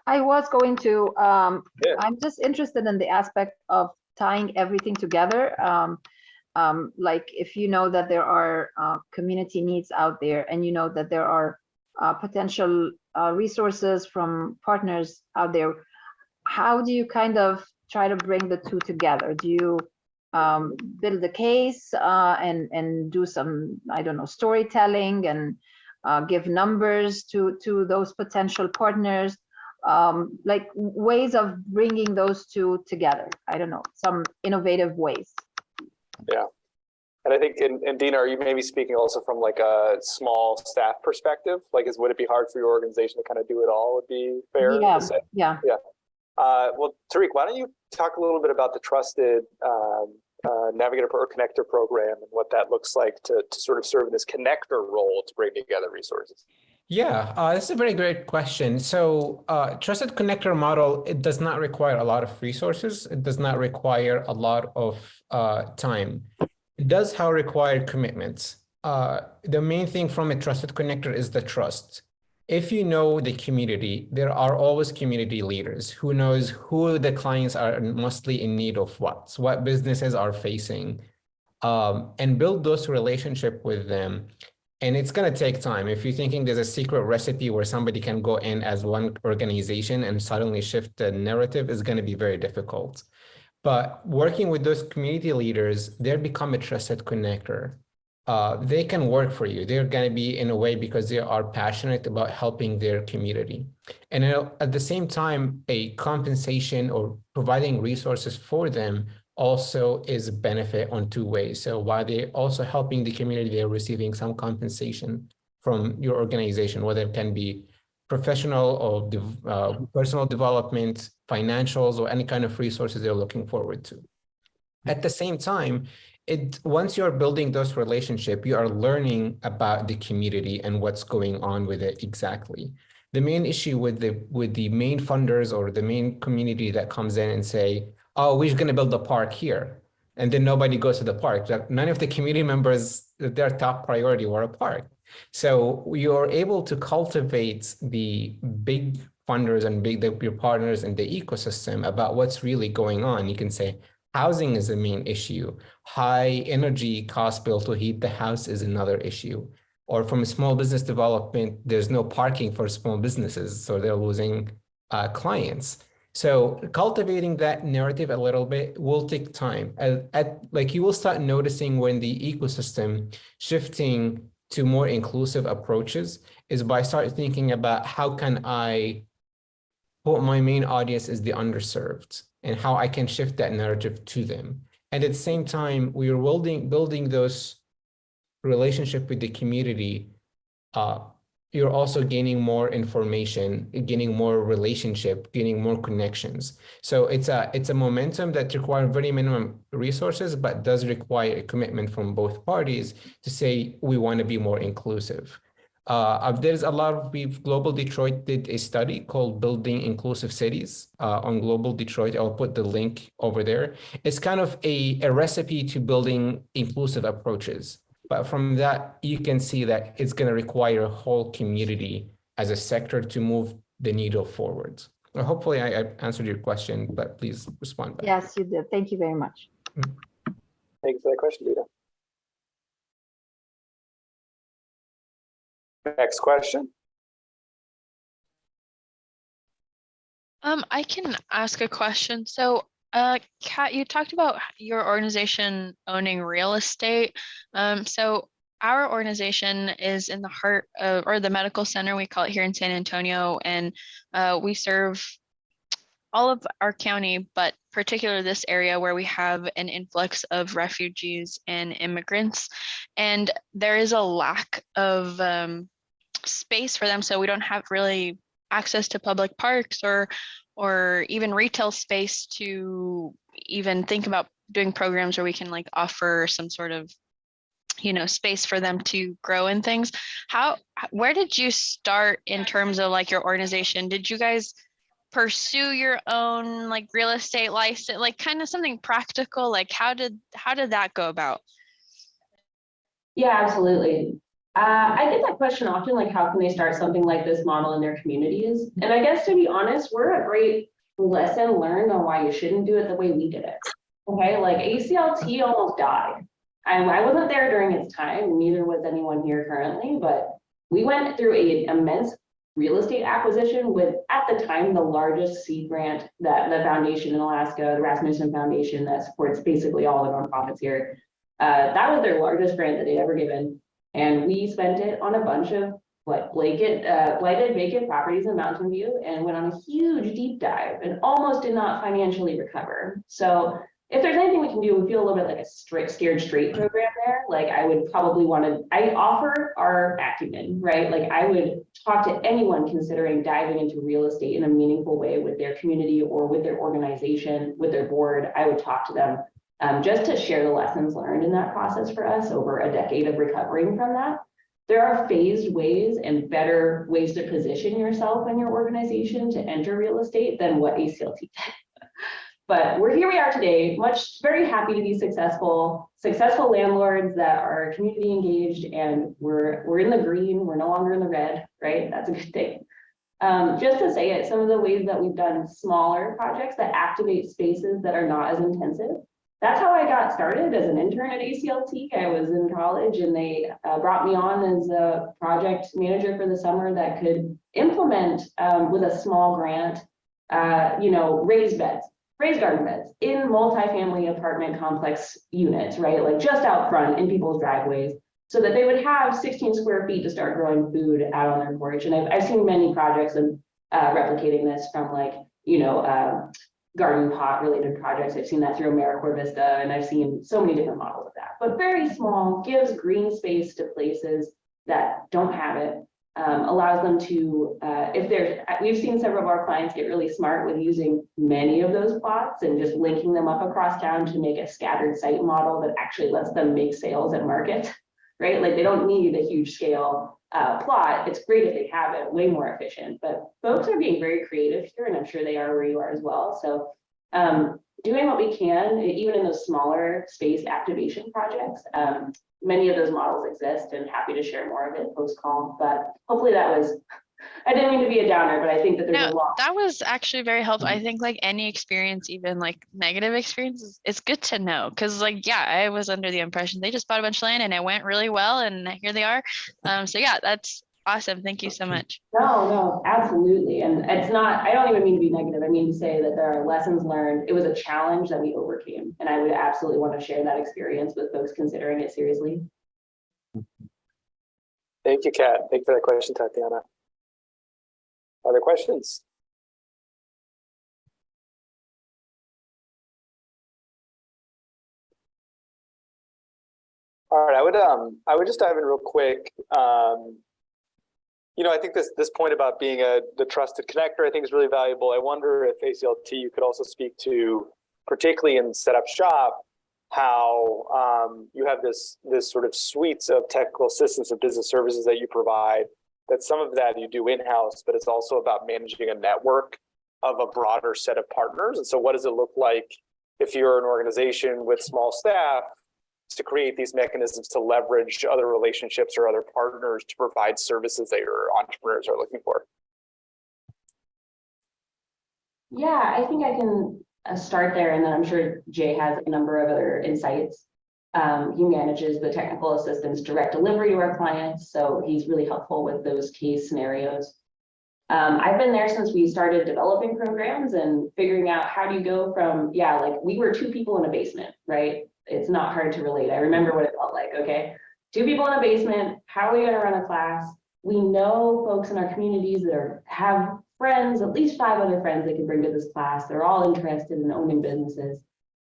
I was going to, I'm just interested in the aspect of tying everything together. Like if you know that there are community needs out there and you know that there are potential resources from partners out there, how do you kind of try to bring the two together? Do you build a case and do some, I don't know, storytelling and give numbers to those potential partners? Like ways of bringing those two together. I don't know, some innovative ways. Yeah. And I think, and Dina, are you maybe speaking also from like a small staff perspective? Like, would it be hard for your organization to kind of do it all? Would be fair Yeah, to say? yeah. Yeah. Well, Tariq, why don't you talk a little bit about the trusted navigator or connector program and what that looks like to sort of serve this connector role to bring together resources? Yeah, that's a very great question. So trusted connector model, it does not require a lot of resources. It does not require a lot of time. It does, however, require commitments. The main thing from a trusted connector is the trust. If you know the community, there are always community leaders who knows who the clients are mostly in need of what businesses are facing, and build those relationships with them. And it's going to take time. If you're thinking there's a secret recipe where somebody can go in as one organization and suddenly shift the narrative, is going to be very difficult. But working with those community leaders, they become a trusted connector. They can work for you. They're going to be in a way because they are passionate about helping their community. And at the same time, a compensation or providing resources for them also is a benefit on two ways. So while they're also helping the community, they're receiving some compensation from your organization, whether it can be professional or personal development, financials, or any kind of resources they're looking forward to. At the same time, once you're building those relationships, you are learning about the community and what's going on with it exactly. The main issue with the main funders or the main community that comes in and say, oh, we're going to build a park here, and then nobody goes to the park. None of the community members, their top priority were a park. So you're able to cultivate the big funders and your partners in the ecosystem about what's really going on. You can say housing is the main issue. High energy cost bill to heat the house is another issue. Or from a small business development, there's no parking for small businesses, so they're losing clients. So cultivating that narrative a little bit will take time. Like you will start noticing when the ecosystem shifting to more inclusive approaches is by start thinking about how can I put my main audience is the underserved and how I can shift that narrative to them. And at the same time, we are building those relationship with the community. You're also gaining more information, gaining more relationship, gaining more connections. So it's a momentum that requires very minimum resources, but does require a commitment from both parties to say we want to be more inclusive. There's a lot of Global Detroit did a study called Building Inclusive Cities on Global Detroit. I'll put the link over there. It's kind of a recipe to building inclusive approaches. But from that, you can see that it's going to require a whole community as a sector to move the needle forward. Well, hopefully I answered your question, but please respond back. Yes, you did. Thank you very much. Thank you for that question, Dina. Next question. I can ask a question. So Kat, you talked about your organization owning real estate. So our organization is in the heart of, or the medical center, we call it here in San Antonio, and we serve all of our county, but particularly this area where we have an influx of refugees and immigrants. And there is a lack of space for them. So we don't have really access to public parks or even retail space to even think about doing programs where we can like offer some sort of, space for them to grow and things. Where did you start in terms of like your organization? Did you guys pursue your own like real estate license, like kind of something practical? Like how did that go about? Yeah, absolutely. I get that question often, like how can they start something like this model in their communities? And I guess to be honest, we're a great lesson learned on why you shouldn't do it the way we did it. Okay, like ACLT almost died. I wasn't there during its time, and neither was anyone here currently, but we went through an immense real estate acquisition with, at the time, the largest seed grant that the foundation in Alaska, the Rasmussen Foundation that supports basically all the nonprofits here. That was their largest grant that they'd ever given. And we spent it on a bunch of blighted vacant properties in Mountain View and went on a huge deep dive and almost did not financially recover. So if there's anything we can do, we feel a little bit like a scared straight program there. Like I would probably I offer our acumen, right? Like I would talk to anyone considering diving into real estate in a meaningful way with their community or with their organization, with their board. I would talk to them just to share the lessons learned in that process for us over a decade of recovering from that. There are phased ways and better ways to position yourself and your organization to enter real estate than what ACLT did. But here we are today, very happy to be successful landlords that are community engaged, and we're in the green, we're no longer in the red, right? That's a good thing. Just to say it, some of the ways that we've done smaller projects that activate spaces that are not as intensive. That's how I got started as an intern at ACLT. I was in college and they brought me on as a project manager for the summer that could implement with a small grant, raised garden beds in multifamily apartment complex units, right? Like just out front in people's driveways, so that they would have 16 square feet to start growing food out on their porch. And I've seen many projects of replicating this from garden pot related projects. I've seen that through AmeriCorps Vista, and I've seen so many different models of that, but very small, gives green space to places that don't have it, allows them to, we've seen several of our clients get really smart with using many of those plots and just linking them up across town to make a scattered site model that actually lets them make sales at market, right? Like they don't need a huge scale plot. It's great if they have it, way more efficient, but folks are being very creative here, and I'm sure they are where you are as well. So doing what we can, even in those smaller space activation projects, many of those models exist, and happy to share more of it post-call, but hopefully that was, I didn't mean to be a downer, but I think that there's a lot. That was actually very helpful. I think like any experience, even like negative experiences, it's good to know. Cause like, yeah, I was under the impression they just bought a bunch of land and it went really well and here they are. So yeah, that's awesome. Thank you so much. No, absolutely. And it's not, I don't even mean to be negative. I mean to say that there are lessons learned. It was a challenge that we overcame. And I would absolutely want to share that experience with folks considering it seriously. Thank you, Kat. Thank you for that question, Tatiana. Other questions? All right, I would just dive in real quick. I think this point about being the trusted connector, I think is really valuable. I wonder if ACLT, you could also speak to, particularly in setup shop, how you have this sort of suites of technical assistance and business services that you provide. That some of that you do in-house, but it's also about managing a network of a broader set of partners. And so what does it look like if you're an organization with small staff to create these mechanisms to leverage other relationships or other partners to provide services that your entrepreneurs are looking for? Yeah, I think I can start there, and then I'm sure Jay has a number of other insights. He manages the technical assistance direct delivery to our clients, so he's really helpful with those case scenarios. I've been there since we started developing programs and figuring out how do you go from, we were 2 people in a basement, right? It's not hard to relate. I remember what it felt like, okay? 2 people in a basement, how are we gonna run a class? We know folks in our communities that have friends, at least 5 other friends they can bring to this class. They're all interested in owning businesses.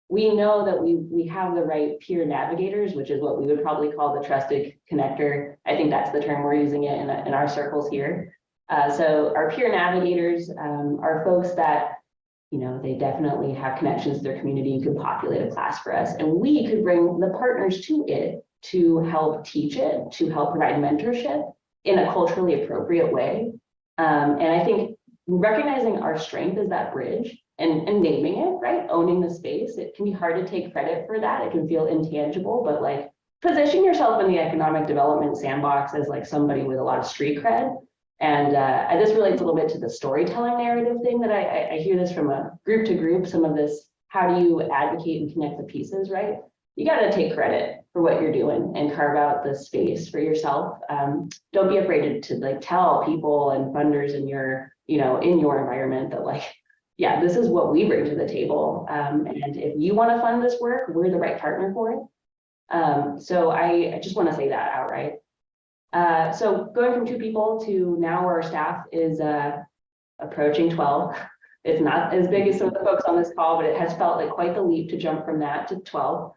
We know that we have the right peer navigators, which is what we would probably call the trusted connector. I think that's the term we're using it in our circles here. So our peer navigators are folks that, they definitely have connections to their community and could populate a class for us. And we could bring the partners to it to help teach it, to help provide mentorship in a culturally appropriate way. And I think recognizing our strength is that bridge and naming it, right? Owning the space. It can be hard to take credit for that. It can feel intangible, but like position yourself in the economic development sandbox as like somebody with a lot of street cred. And this relates a little bit to the storytelling narrative thing that I hear this from a group to group, some of this, how do you advocate and connect the pieces, right? You got to take credit for what you're doing and carve out the space for yourself. Don't be afraid to like tell people and funders in your, in your environment that like, yeah, this is what we bring to the table. And if you want to fund this work, we're the right partner for it. So I just want to say that outright. So going from 2 people to now our staff is approaching 12. It's not as big as some of the folks on this call, but it has felt like quite the leap to jump from that to 12.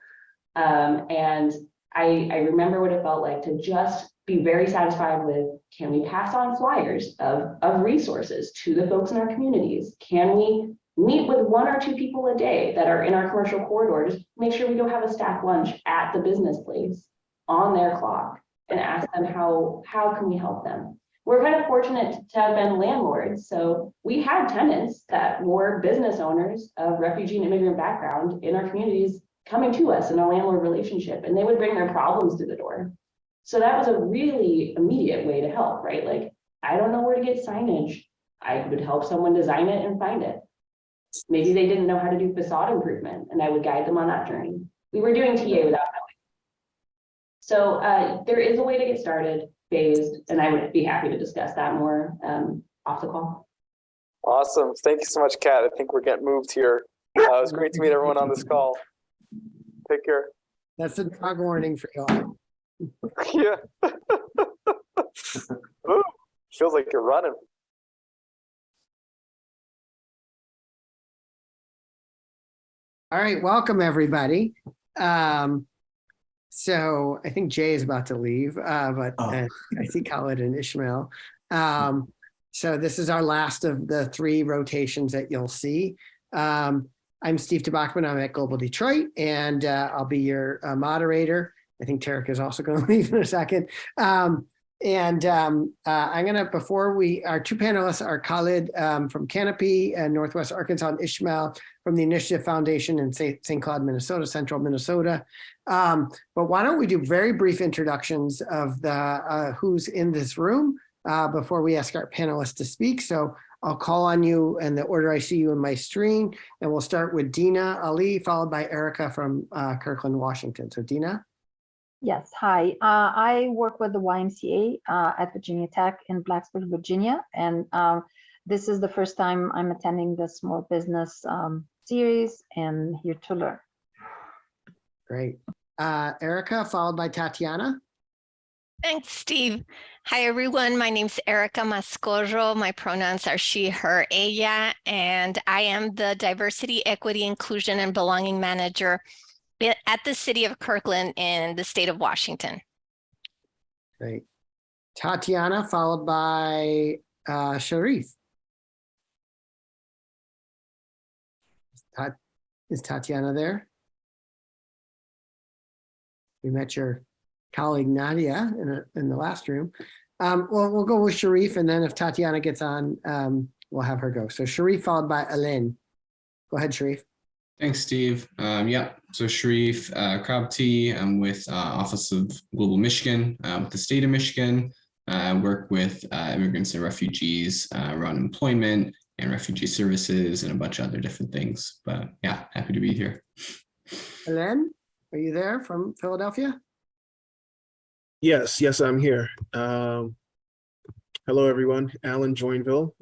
And I remember what it felt like to just be very satisfied with, can we pass on flyers of resources to the folks in our communities? Can we meet with 1 or 2 people a day that are in our commercial corridor? Just make sure we go have a staff lunch at the business place on their clock and ask them how can we help them? We're kind of fortunate to have been landlords. So we had tenants that were business owners of refugee and immigrant background in our communities coming to us in a landlord relationship, and they would bring their problems through the door. So that was a really immediate way to help, right? Like, I don't know where to get signage. I would help someone design it and find it. Maybe they didn't know how to do facade improvement, and I would guide them on that journey. We were doing TA without knowing. So there is a way to get started, phased, and I would be happy to discuss that more off the call. Awesome. Thank you so much, Kat. I think we're getting moved here. It was great to meet everyone on this call. Take care. That's a dog warning for y'all. Yeah. Ooh, feels like you're running. All right, welcome everybody. So I think Jay is about to leave, but I see Khalid and Ishmael. So this is our last of the 3 rotations that you'll see. I'm Steve Tabachman. I'm at Global Detroit, and I'll be your moderator. I think Tarek is also going to leave in a second. I'm going to, our 2 panelists are Khalid from Canopy and Northwest Arkansas, and Ishmael from the Initiative Foundation in St. Cloud, Minnesota, Central Minnesota. But why don't we do very brief introductions of the who's in this room before we ask our panelists to speak. So I'll call on you in the order I see you in my screen, and we'll start with Dina Ali, followed by Erica from Kirkland, Washington. So Dina. Yes, hi. I work with the YMCA at Virginia Tech in Blacksburg, Virginia, and this is the first time I'm attending the small business series and here to learn. Great. Erica, followed by Tatiana. Thanks, Steve. Hi, everyone. My name's Erica Mascorro. My pronouns are she, her, ella, and I am the Diversity, Equity, Inclusion, and Belonging Manager at the City of Kirkland in the state of Washington. Great. Tatiana, followed by Sharif. Is Tatiana there? We met your colleague Nadia in the last room. Well, we'll go with Sharif, and then if Tatiana gets on, we'll have her go. So Sharif followed by Alain. Go ahead, Sharif. Thanks, Steve. Yeah, so Sharif Krabti. I'm with Office of Global Michigan with the state of Michigan. I work with immigrants and refugees around employment and refugee services and a bunch of other different things. But yeah, happy to be here. Alain, are you there from Philadelphia? Yes, I'm here. Hello, everyone. Alan Joinville,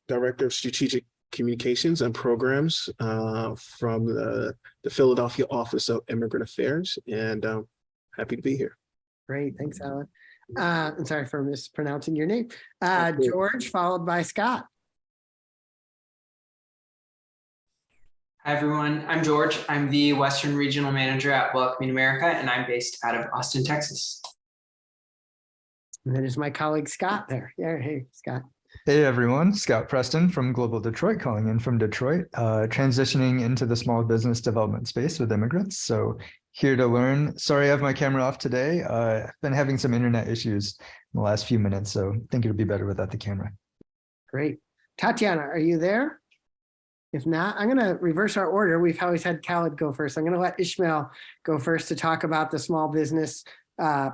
Director of Strategic Communications and Programs from the Philadelphia Office of Immigrant Affairs, and happy to be here. Great, thanks, Alan. I'm sorry for mispronouncing your name. George, followed by Scott. Hi, everyone. I'm George. I'm the Western Regional Manager at Welcoming America, and I'm based out of Austin, Texas. And then is my colleague Scott there. Yeah, hey, Scott. Hey, everyone. Scott Preston from Global Detroit, calling in from Detroit, transitioning into the small business development space with immigrants. So here to learn. Sorry, I have my camera off today. I've been having some internet issues in the last few minutes, so I think it'll be better without the camera. Great. Tatiana, are you there? If not, I'm going to reverse our order. We've always had Khaled go first. I'm going to let Ishmael go first to talk about the small business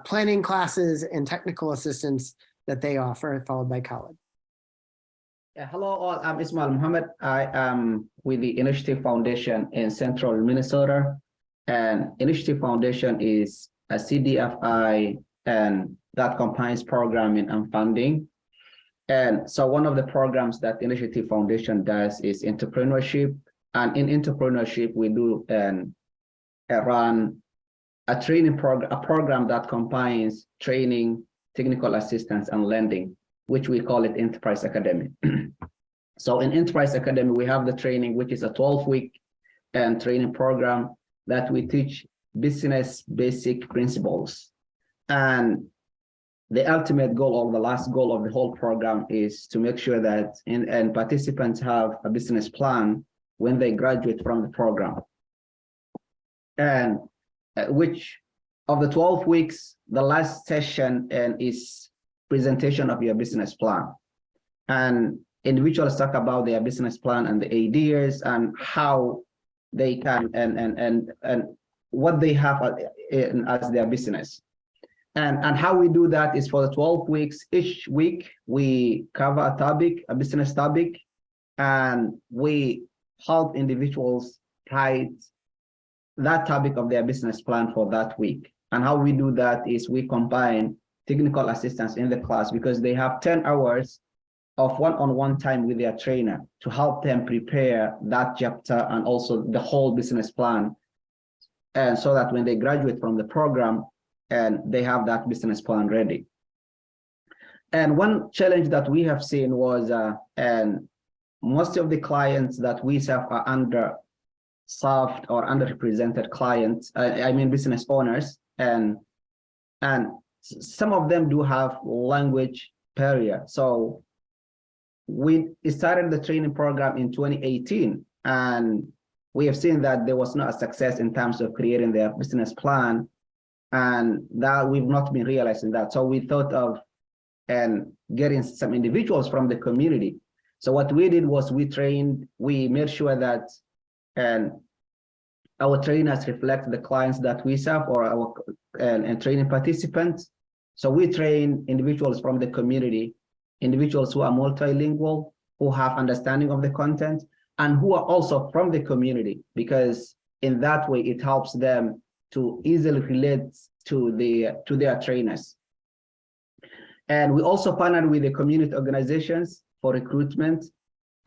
planning classes and technical assistance that they offer, followed by Khaled. Yeah, hello all, I'm Ismail Muhammad. I am with the Initiative Foundation in Central Minnesota. And Initiative Foundation is a CDFI and that combines programming and funding. And so one of the programs that Initiative Foundation does is entrepreneurship. And in entrepreneurship, we do run a training program, a program that combines training, technical assistance, and lending, which we call it Enterprise Academy. So in Enterprise Academy, we have the training, which is a 12-week training program that we teach business basic principles. And the ultimate goal, or the last goal of the whole program, is to make sure that participants have a business plan when they graduate from the program. And which of the 12 weeks, the last session is presentation of your business plan. And individuals talk about their business plan and the ideas and how they can and what they have as their business. And how we do that is for the 12 weeks, each week we cover a topic, a business topic, and we help individuals write that topic of their business plan for that week. And how we do that is we combine technical assistance in the class, because they have 10 hours of one-on-one time with their trainer to help them prepare that chapter and also the whole business plan. And so that when they graduate from the program, and they have that business plan ready. And one challenge that we have seen was, and most of the clients that we serve are underserved or underrepresented clients, I mean business owners, and some of them do have language barrier. So we started the training program in 2018, and we have seen that there was not a success in terms of creating their business plan, and that we've not been realizing that. So we thought of getting some individuals from the community. So what we did was we made sure that our trainers reflect the clients that we serve, or our training participants. So we train individuals from the community, individuals who are multilingual, who have understanding of the content, and who are also from the community, because in that way it helps them to easily relate to their trainers. And we also partnered with the community organizations for recruitment,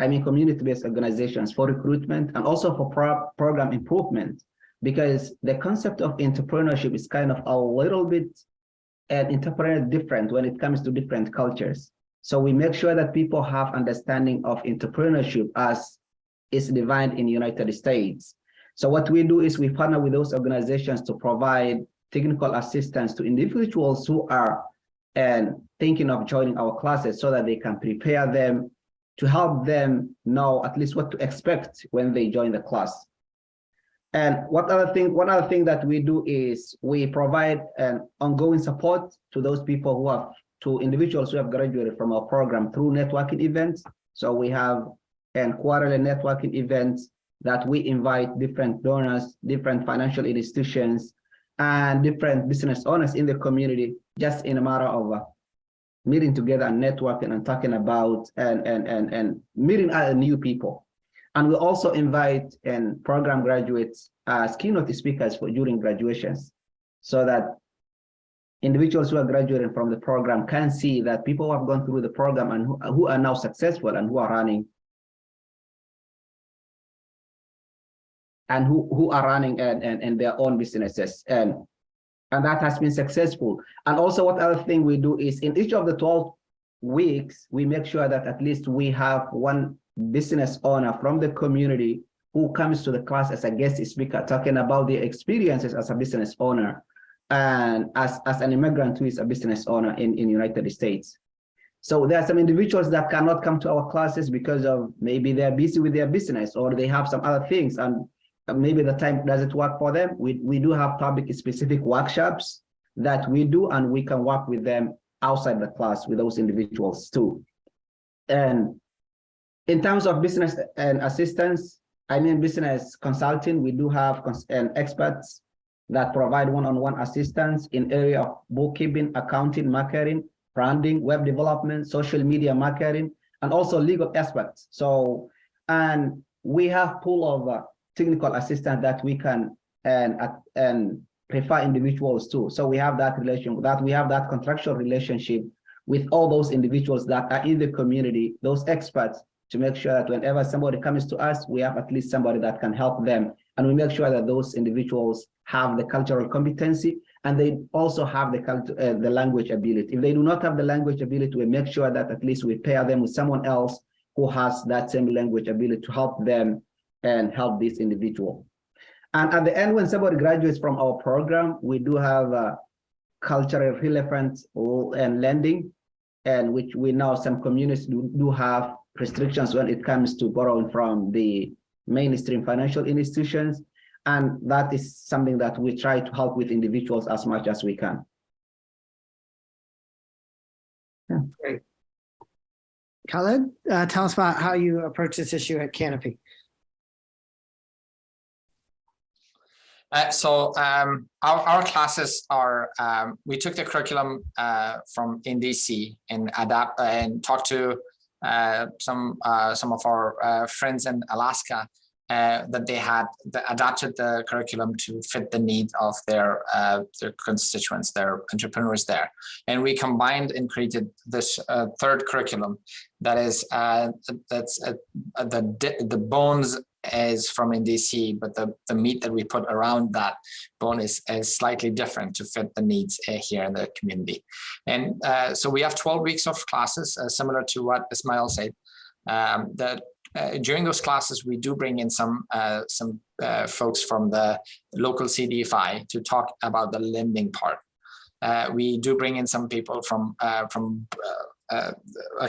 community-based organizations for recruitment, and also for program improvement, because the concept of entrepreneurship is kind of a little bit different when it comes to different cultures. So we make sure that people have understanding of entrepreneurship as is defined in the United States. So what we do is we partner with those organizations to provide technical assistance to individuals who are thinking of joining our classes, so that they can prepare them to help them know at least what to expect when they join the class. And one other thing that we do is we provide an ongoing support to those people to individuals who have graduated from our program through networking events. So we have quarterly networking events that we invite different donors, different financial institutions, and different business owners in the community, just in a matter of meeting together and networking and talking about and meeting other new people. And we also invite program graduates as keynote speakers during graduations, so that individuals who are graduating from the program can see that people who have gone through the program and who are now successful and who are running and their own businesses, and that has been successful. And also, what other thing we do is in each of the 12 weeks, we make sure that at least we have one business owner from the community who comes to the class as a guest speaker, talking about their experiences as a business owner and as an immigrant who is a business owner in the United States. So there are some individuals that cannot come to our classes because of maybe they're busy with their business, or they have some other things, and maybe the time doesn't work for them. We do have topic specific workshops that we do, and we can work with them outside the class with those individuals too. And in terms of business and assistance, I mean business consulting, we do have experts that provide one-on-one assistance in area of bookkeeping, accounting, marketing, branding, web development, social media marketing, and also legal experts. So, and we have pool of technical assistance that we can and prefer individuals too. So we have that that contractual relationship with all those individuals that are in the community, those experts, to make sure that whenever somebody comes to us, we have at least somebody that can help them. And we make sure that those individuals have the cultural competency and they also have the language ability. If they do not have the language ability, we make sure that at least we pair them with someone else who has that same language ability to help them and help this individual. And at the end, when somebody graduates from our program, we do have cultural relevant and lending, and which we know some communities do have restrictions when it comes to borrowing from the mainstream financial institutions. And that is something that we try to help with individuals as much as we can. Yeah. Great. Khaled, tell us about how you approach this issue at Canopy. Our classes are, we took the curriculum from in DC and talked to some of our friends in Alaska that they had adapted the curriculum to fit the needs of their constituents, their entrepreneurs there. And we combined and created this third curriculum that is the bones is from in DC, but the meat that we put around that bone is slightly different to fit the needs here in the community. And so we have 12 weeks of classes, similar to what Ismail said. During those classes, we do bring in some folks from the local CDFI to talk about the lending part. We do bring in some people from a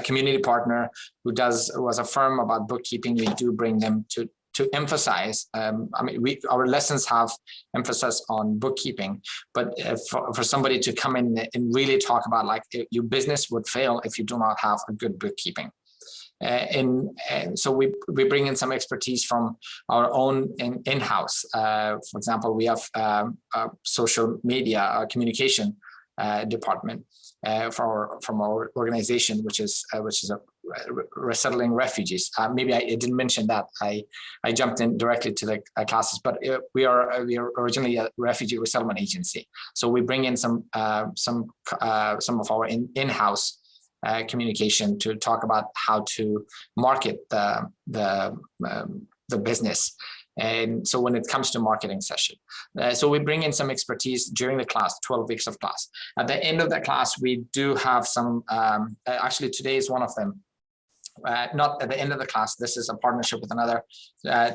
community partner who was a firm about bookkeeping. We do bring them to emphasize. I mean, our lessons have emphasis on bookkeeping, but for somebody to come in and really talk about like your business would fail if you do not have a good bookkeeping. And so we bring in some expertise from our own in-house. For example, we have a social media communication department from our organization, which is resettling refugees. Maybe I didn't mention that. I jumped in directly to the classes, but we are originally a refugee resettlement agency. So we bring in some of our in-house communication to talk about how to market the business. And so when it comes to marketing session, so we bring in some expertise during the class, 12 weeks of class. At the end of the class, we do have some, actually today is one of them. Not at the end of the class, this is a partnership with another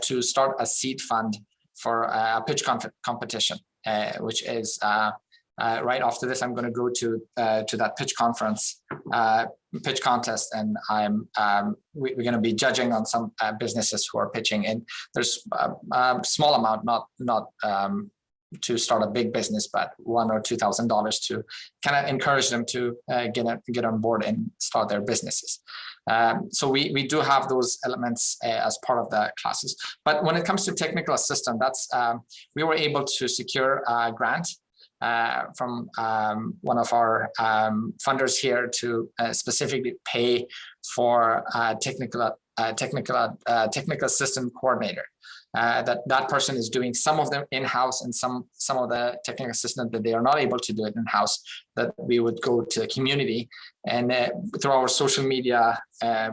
to start a seed fund for a pitch competition, which is right after this, I'm going to go to that pitch contest, and we're going to be judging on some businesses who are pitching. And there's a small amount, not to start a big business, but $1,000 or $2,000 to kind of encourage them to get on board and start their businesses. So we do have those elements as part of the classes. But when it comes to technical assistance, we were able to secure a grant from one of our funders here to specifically pay for technical assistant coordinator. That person is doing some of them in-house and some of the technical assistant that they are not able to do it in-house, that we would go to the community and through our social media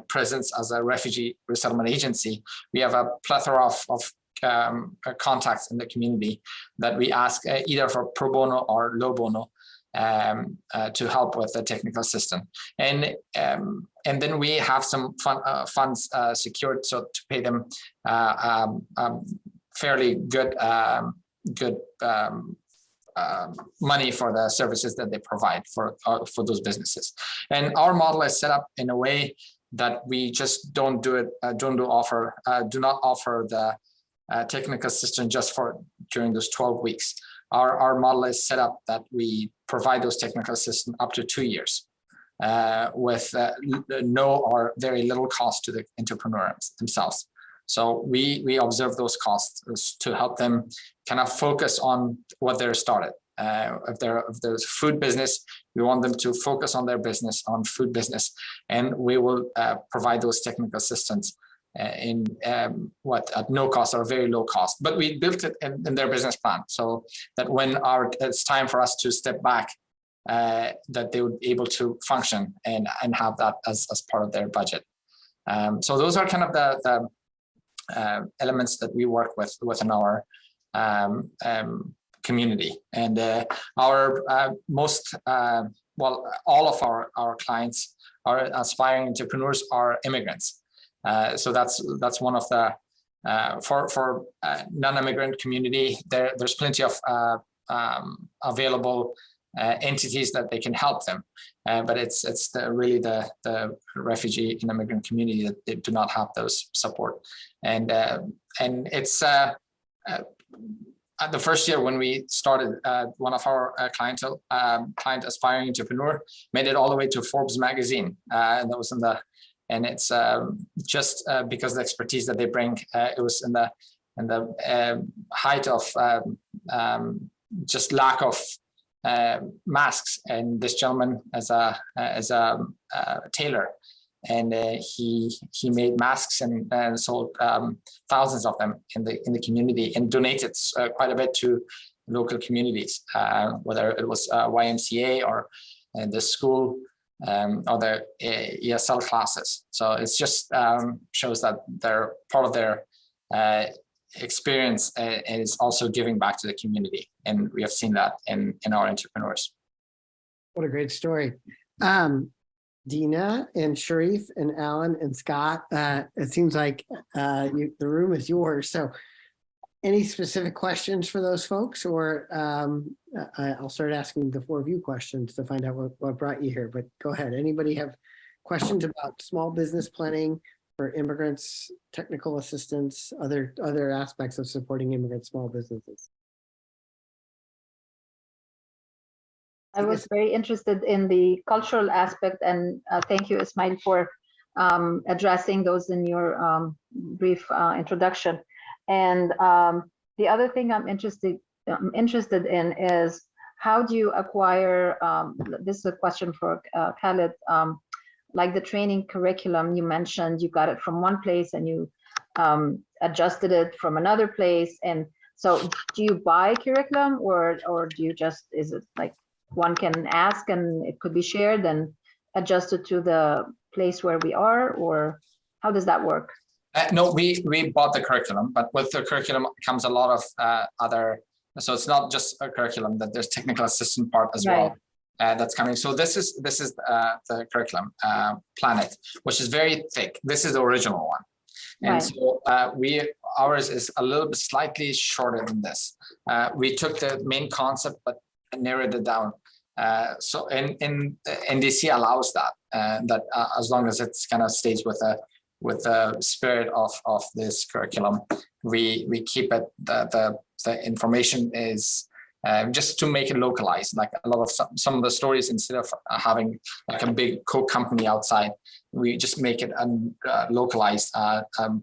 presence as a refugee resettlement agency, we have a plethora of contacts in the community that we ask either for pro bono or low bono to help with the technical system. And then we have some funds secured so to pay them fairly good money for the services that they provide for those businesses. And our model is set up in a way that we just do not offer the technical assistance just during those 12 weeks. Our model is set up that we provide those technical assistance up to 2 years. with no or very little cost to the entrepreneurs themselves. So we observe those costs to help them kind of focus on what they're started. If there's food business, we want them to focus on their business, on food business, and we will provide those technical assistance at no cost or very low cost. But we built it in their business plan so that when it's time for us to step back, that they would be able to function and have that as part of their budget. So those are kind of the elements that we work with within our community. And our all of our clients are aspiring entrepreneurs are immigrants. So that's one of the for non-immigrant community. There's plenty of available entities that they can help them, but it's really the refugee and immigrant community that they do not have those support. And it's the first year when we started, one of our client aspiring entrepreneur made it all the way to Forbes magazine, and that was in the. And it's just because the expertise that they bring. It was in the height of just lack of masks, and this gentleman as a tailor, and he made masks and sold thousands of them in the community, and donated quite a bit to local communities, whether it was YMCA or the school or the ESL classes. So it's just shows that they're part of their experience is also giving back to the community, and we have seen that in our entrepreneurs. What a great story. Dina and Sharif and Alan and Scott, it seems like the room is yours. So any specific questions for those folks, or I'll start asking the four of you questions to find out what brought you here, but go ahead. Anybody have questions about small business planning for immigrants, technical assistance, other aspects of supporting immigrant small businesses? I was very interested in the cultural aspect, and thank you, Ismail, for addressing those in your brief introduction. And the other thing I'm interested in is, how do you acquire, this is a question for Khaled, like the training curriculum you mentioned, you got it from one place and you adjusted it from another place. And so do you buy curriculum, or do you just, is it like one can ask and it could be shared and adjusted to the place where we are, or how does that work? No, we bought the curriculum, but with the curriculum comes a lot of other, so it's not just a curriculum, that there's technical assistant part as well. That's coming. So this is the curriculum, Planet, which is very thick. This is the original one. And so ours is a little bit slightly shorter than this. We took the main concept, but narrowed it down. So in NDC allows that, as long as it's kind of stays with the spirit of this curriculum, we keep it, the information is just to make it localized. Like a lot of some of the stories, instead of having like a big Coke company outside, we just make it a localized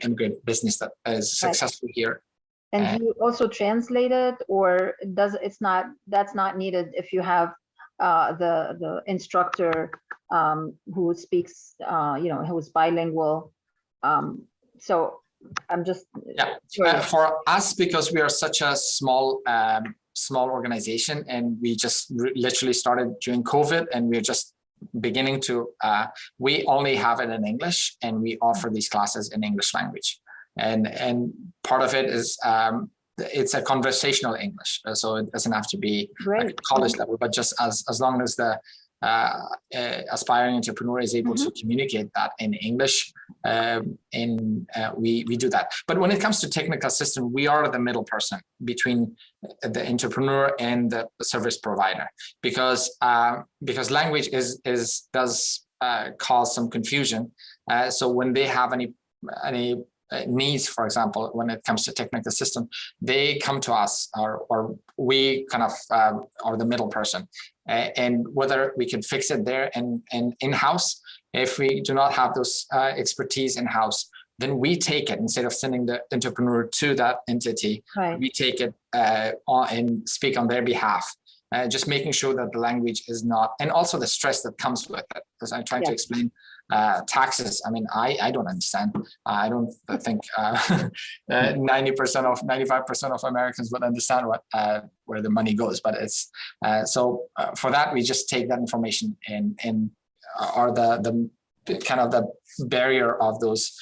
immigrant business that is successful here. And do you also translate it, or that's not needed if you have the instructor who speaks, who's bilingual? So I'm just for us, because we are such a small organization, and we just literally started during COVID, and we're just beginning to we only have it in English, and we offer these classes in English language, and part of it is it's a conversational English, so it doesn't have to be like college level, but just as long as the aspiring entrepreneur is able to communicate that in English, we do that. But when it comes to technical assistance, we are the middle person between the entrepreneur and the service provider, because language does cause some confusion. So when they have any needs, for example, when it comes to technical system, they come to us, or we kind of are the middle person, and whether we can fix it there and in-house. If we do not have those expertise in-house, then we take it instead of sending the entrepreneur to that entity. Right. We take it on and speak on their behalf. Just making sure that the language is not, and also the stress that comes with it, because I'm trying to explain taxes. I mean, I don't understand. I don't think 95% of Americans would understand what where the money goes. But it's so for that, we just take that information and are the kind of the barrier of those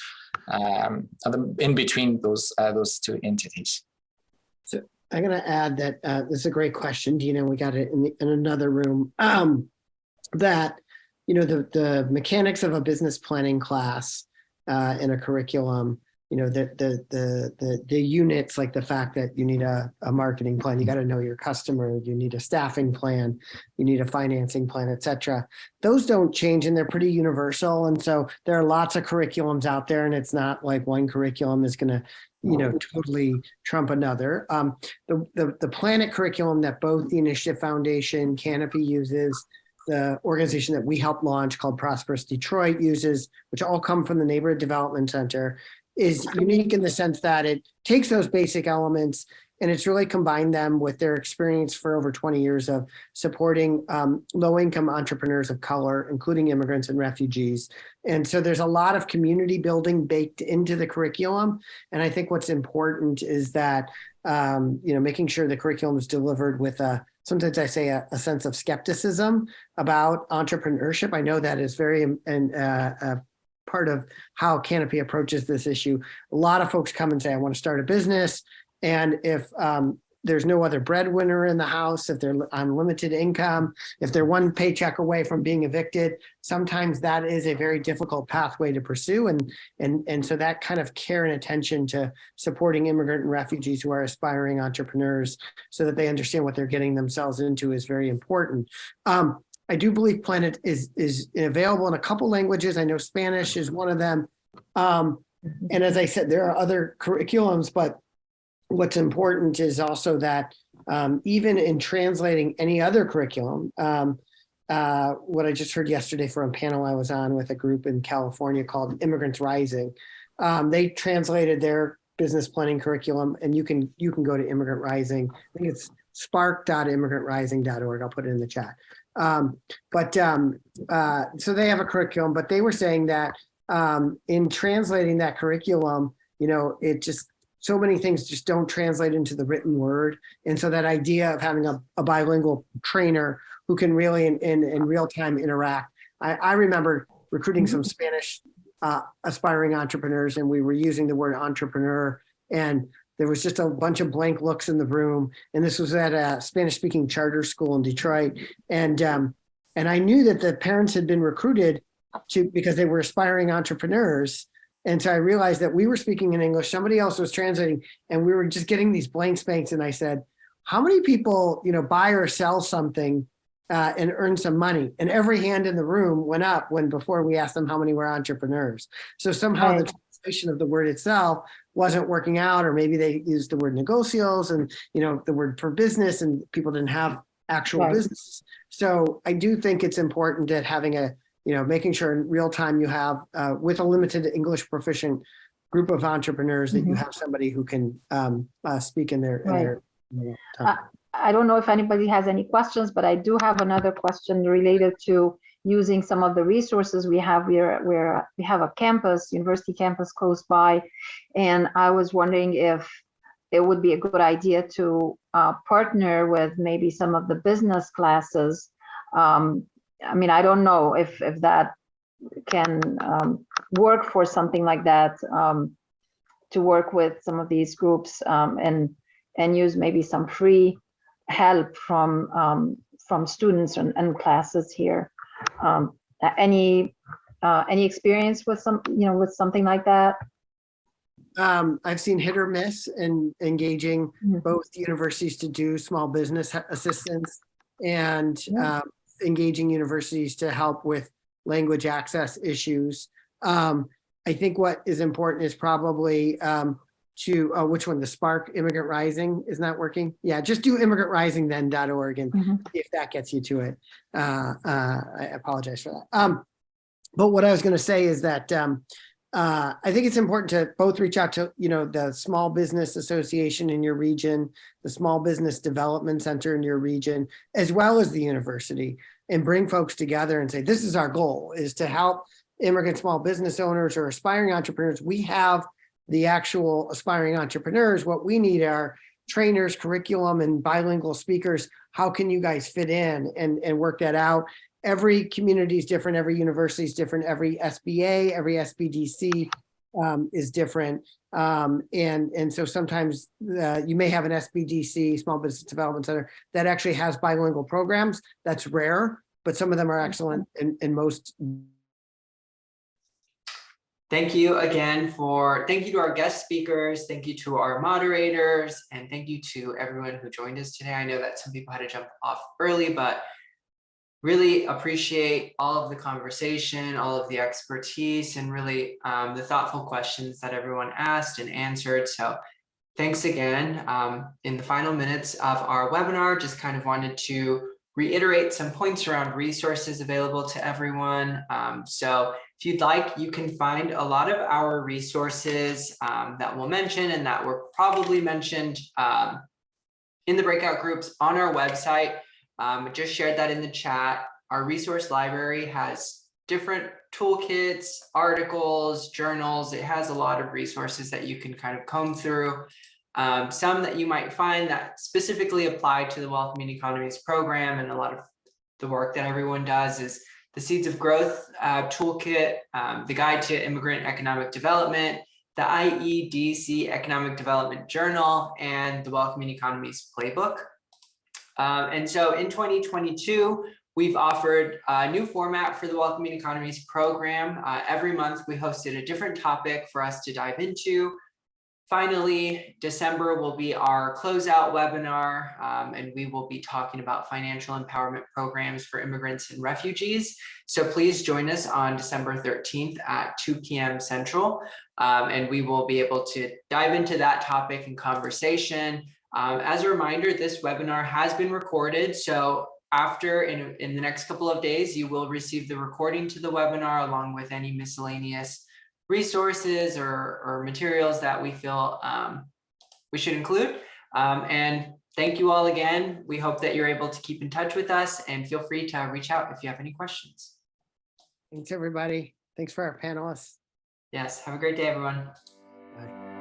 in between those two entities. So I'm going to add that this is a great question, Dina. We got it in another room. That the mechanics of a business planning class in a curriculum. The units, like the fact that you need a marketing plan, you got to know your customer, you need a staffing plan, you need a financing plan, etc. Those don't change, and they're pretty universal. And so there are lots of curriculums out there, and it's not like one curriculum is going to totally trump another. The Planet curriculum that both the Initiative Foundation, Canopy uses, the organization that we helped launch called Prosperous Detroit uses, which all come from the Neighborhood Development Center, is unique in the sense that it takes those basic elements and it's really combined them with their experience for over 20 years of supporting low-income entrepreneurs of color, including immigrants and refugees. And so there's a lot of community building baked into the curriculum. And I think what's important is that, making sure the curriculum is delivered with sometimes I say a sense of skepticism about entrepreneurship. I know that is very part of how Canopy approaches this issue. A lot of folks come and say, I want to start a business. And if there's no other breadwinner in the house, if they're on limited income, if they're one paycheck away from being evicted, sometimes that is a very difficult pathway to pursue. And so that kind of care and attention to supporting immigrant and refugees who are aspiring entrepreneurs so that they understand what they're getting themselves into is very important. I do believe Planet is available in a couple languages. I know Spanish is one of them. And as I said, there are other curriculums, but what's important is also that even in translating any other curriculum, what I just heard yesterday from a panel I was on with a group in California called Immigrants Rising, they translated their business planning curriculum, and you can go to Immigrant Rising. I think it's spark.immigrantrising.org. I'll put it in the chat. So they have a curriculum, but they were saying that in translating that curriculum, it just, so many things just don't translate into the written word. And so that idea of having a bilingual trainer who can really in real time interact. I remember recruiting some Spanish aspiring entrepreneurs, and we were using the word entrepreneur, and there was just a bunch of blank looks in the room. And this was at a Spanish speaking charter school in Detroit. And I knew that the parents had been recruited because they were aspiring entrepreneurs. And so I realized that we were speaking in English, somebody else was translating, and we were just getting these blank spanks. And I said, how many people, buy or sell something and earn some money? And every hand in the room went up before we asked them how many were entrepreneurs. So somehow the translation of the word itself wasn't working out, or maybe they used the word negocios and, the word for business, and people didn't have actual businesses. So I do think it's important that having making sure in real time you have, with a limited English proficient group of entrepreneurs, that you have somebody who can speak in their time. I don't know if anybody has any questions, but I do have another question related to using some of the resources we have. Where we have a campus, university campus close by, and I was wondering if it would be a good idea to partner with maybe some of the business classes. I don't know if that can work for something like that, to work with some of these groups and use maybe some free help from students and classes here. Any experience with with something like that? I've seen hit or miss in engaging both universities to do small business assistance and engaging universities to help with language access issues. I think what is important is probably which one, the Spark Immigrant Rising is not working. Yeah, just do immigrantrising.org and if that gets you to it. I apologize for that. But what I was going to say is that I think it's important to both reach out to, the Small Business Association in your region, the Small Business Development Center in your region, as well as the university, and bring folks together and say, this is our goal, is to help immigrant small business owners or aspiring entrepreneurs. We have the actual aspiring entrepreneurs. What we need are trainers, curriculum, and bilingual speakers. How can you guys fit in and work that out? Every community is different. Every university is different. Every SBA, every SBDC is different. And so sometimes you may have an SBDC, Small Business Development Center, that actually has bilingual programs. That's rare, but some of them are excellent and most. Thank you again thank you to our guest speakers, thank you to our moderators, and thank you to everyone who joined us today. I know that some people had to jump off early, but really appreciate all of the conversation, all of the expertise, and really the thoughtful questions that everyone asked and answered. So thanks again. In the final minutes of our webinar, just kind of wanted to reiterate some points around resources available to everyone. So if you'd like, you can find a lot of our resources that we'll mention and that were probably mentioned in the breakout groups on our website. I just shared that in the chat. Our resource library has different toolkits, articles, journals. It has a lot of resources that you can kind of comb through. Some that you might find that specifically apply to the Welcoming Economies program, and a lot of the work that everyone does is the Seeds of Growth toolkit, the Guide to Immigrant Economic Development, the IEDC Economic Development Journal, and the Welcoming Economies Playbook. And so in 2022, we've offered a new format for the Welcoming Economies program. Every month we hosted a different topic for us to dive into. Finally, December will be our closeout webinar, and we will be talking about financial empowerment programs for immigrants and refugees. So please join us on December 13th at 2 p.m. Central, and we will be able to dive into that topic and conversation. As a reminder, this webinar has been recorded, so after, in the next couple of days, you will receive the recording to the webinar along with any miscellaneous resources or materials that we feel we should include. And thank you all again. We hope that you're able to keep in touch with us, and feel free to reach out if you have any questions. Thanks, everybody. Thanks for our panelists. Yes, have a great day, everyone. Bye.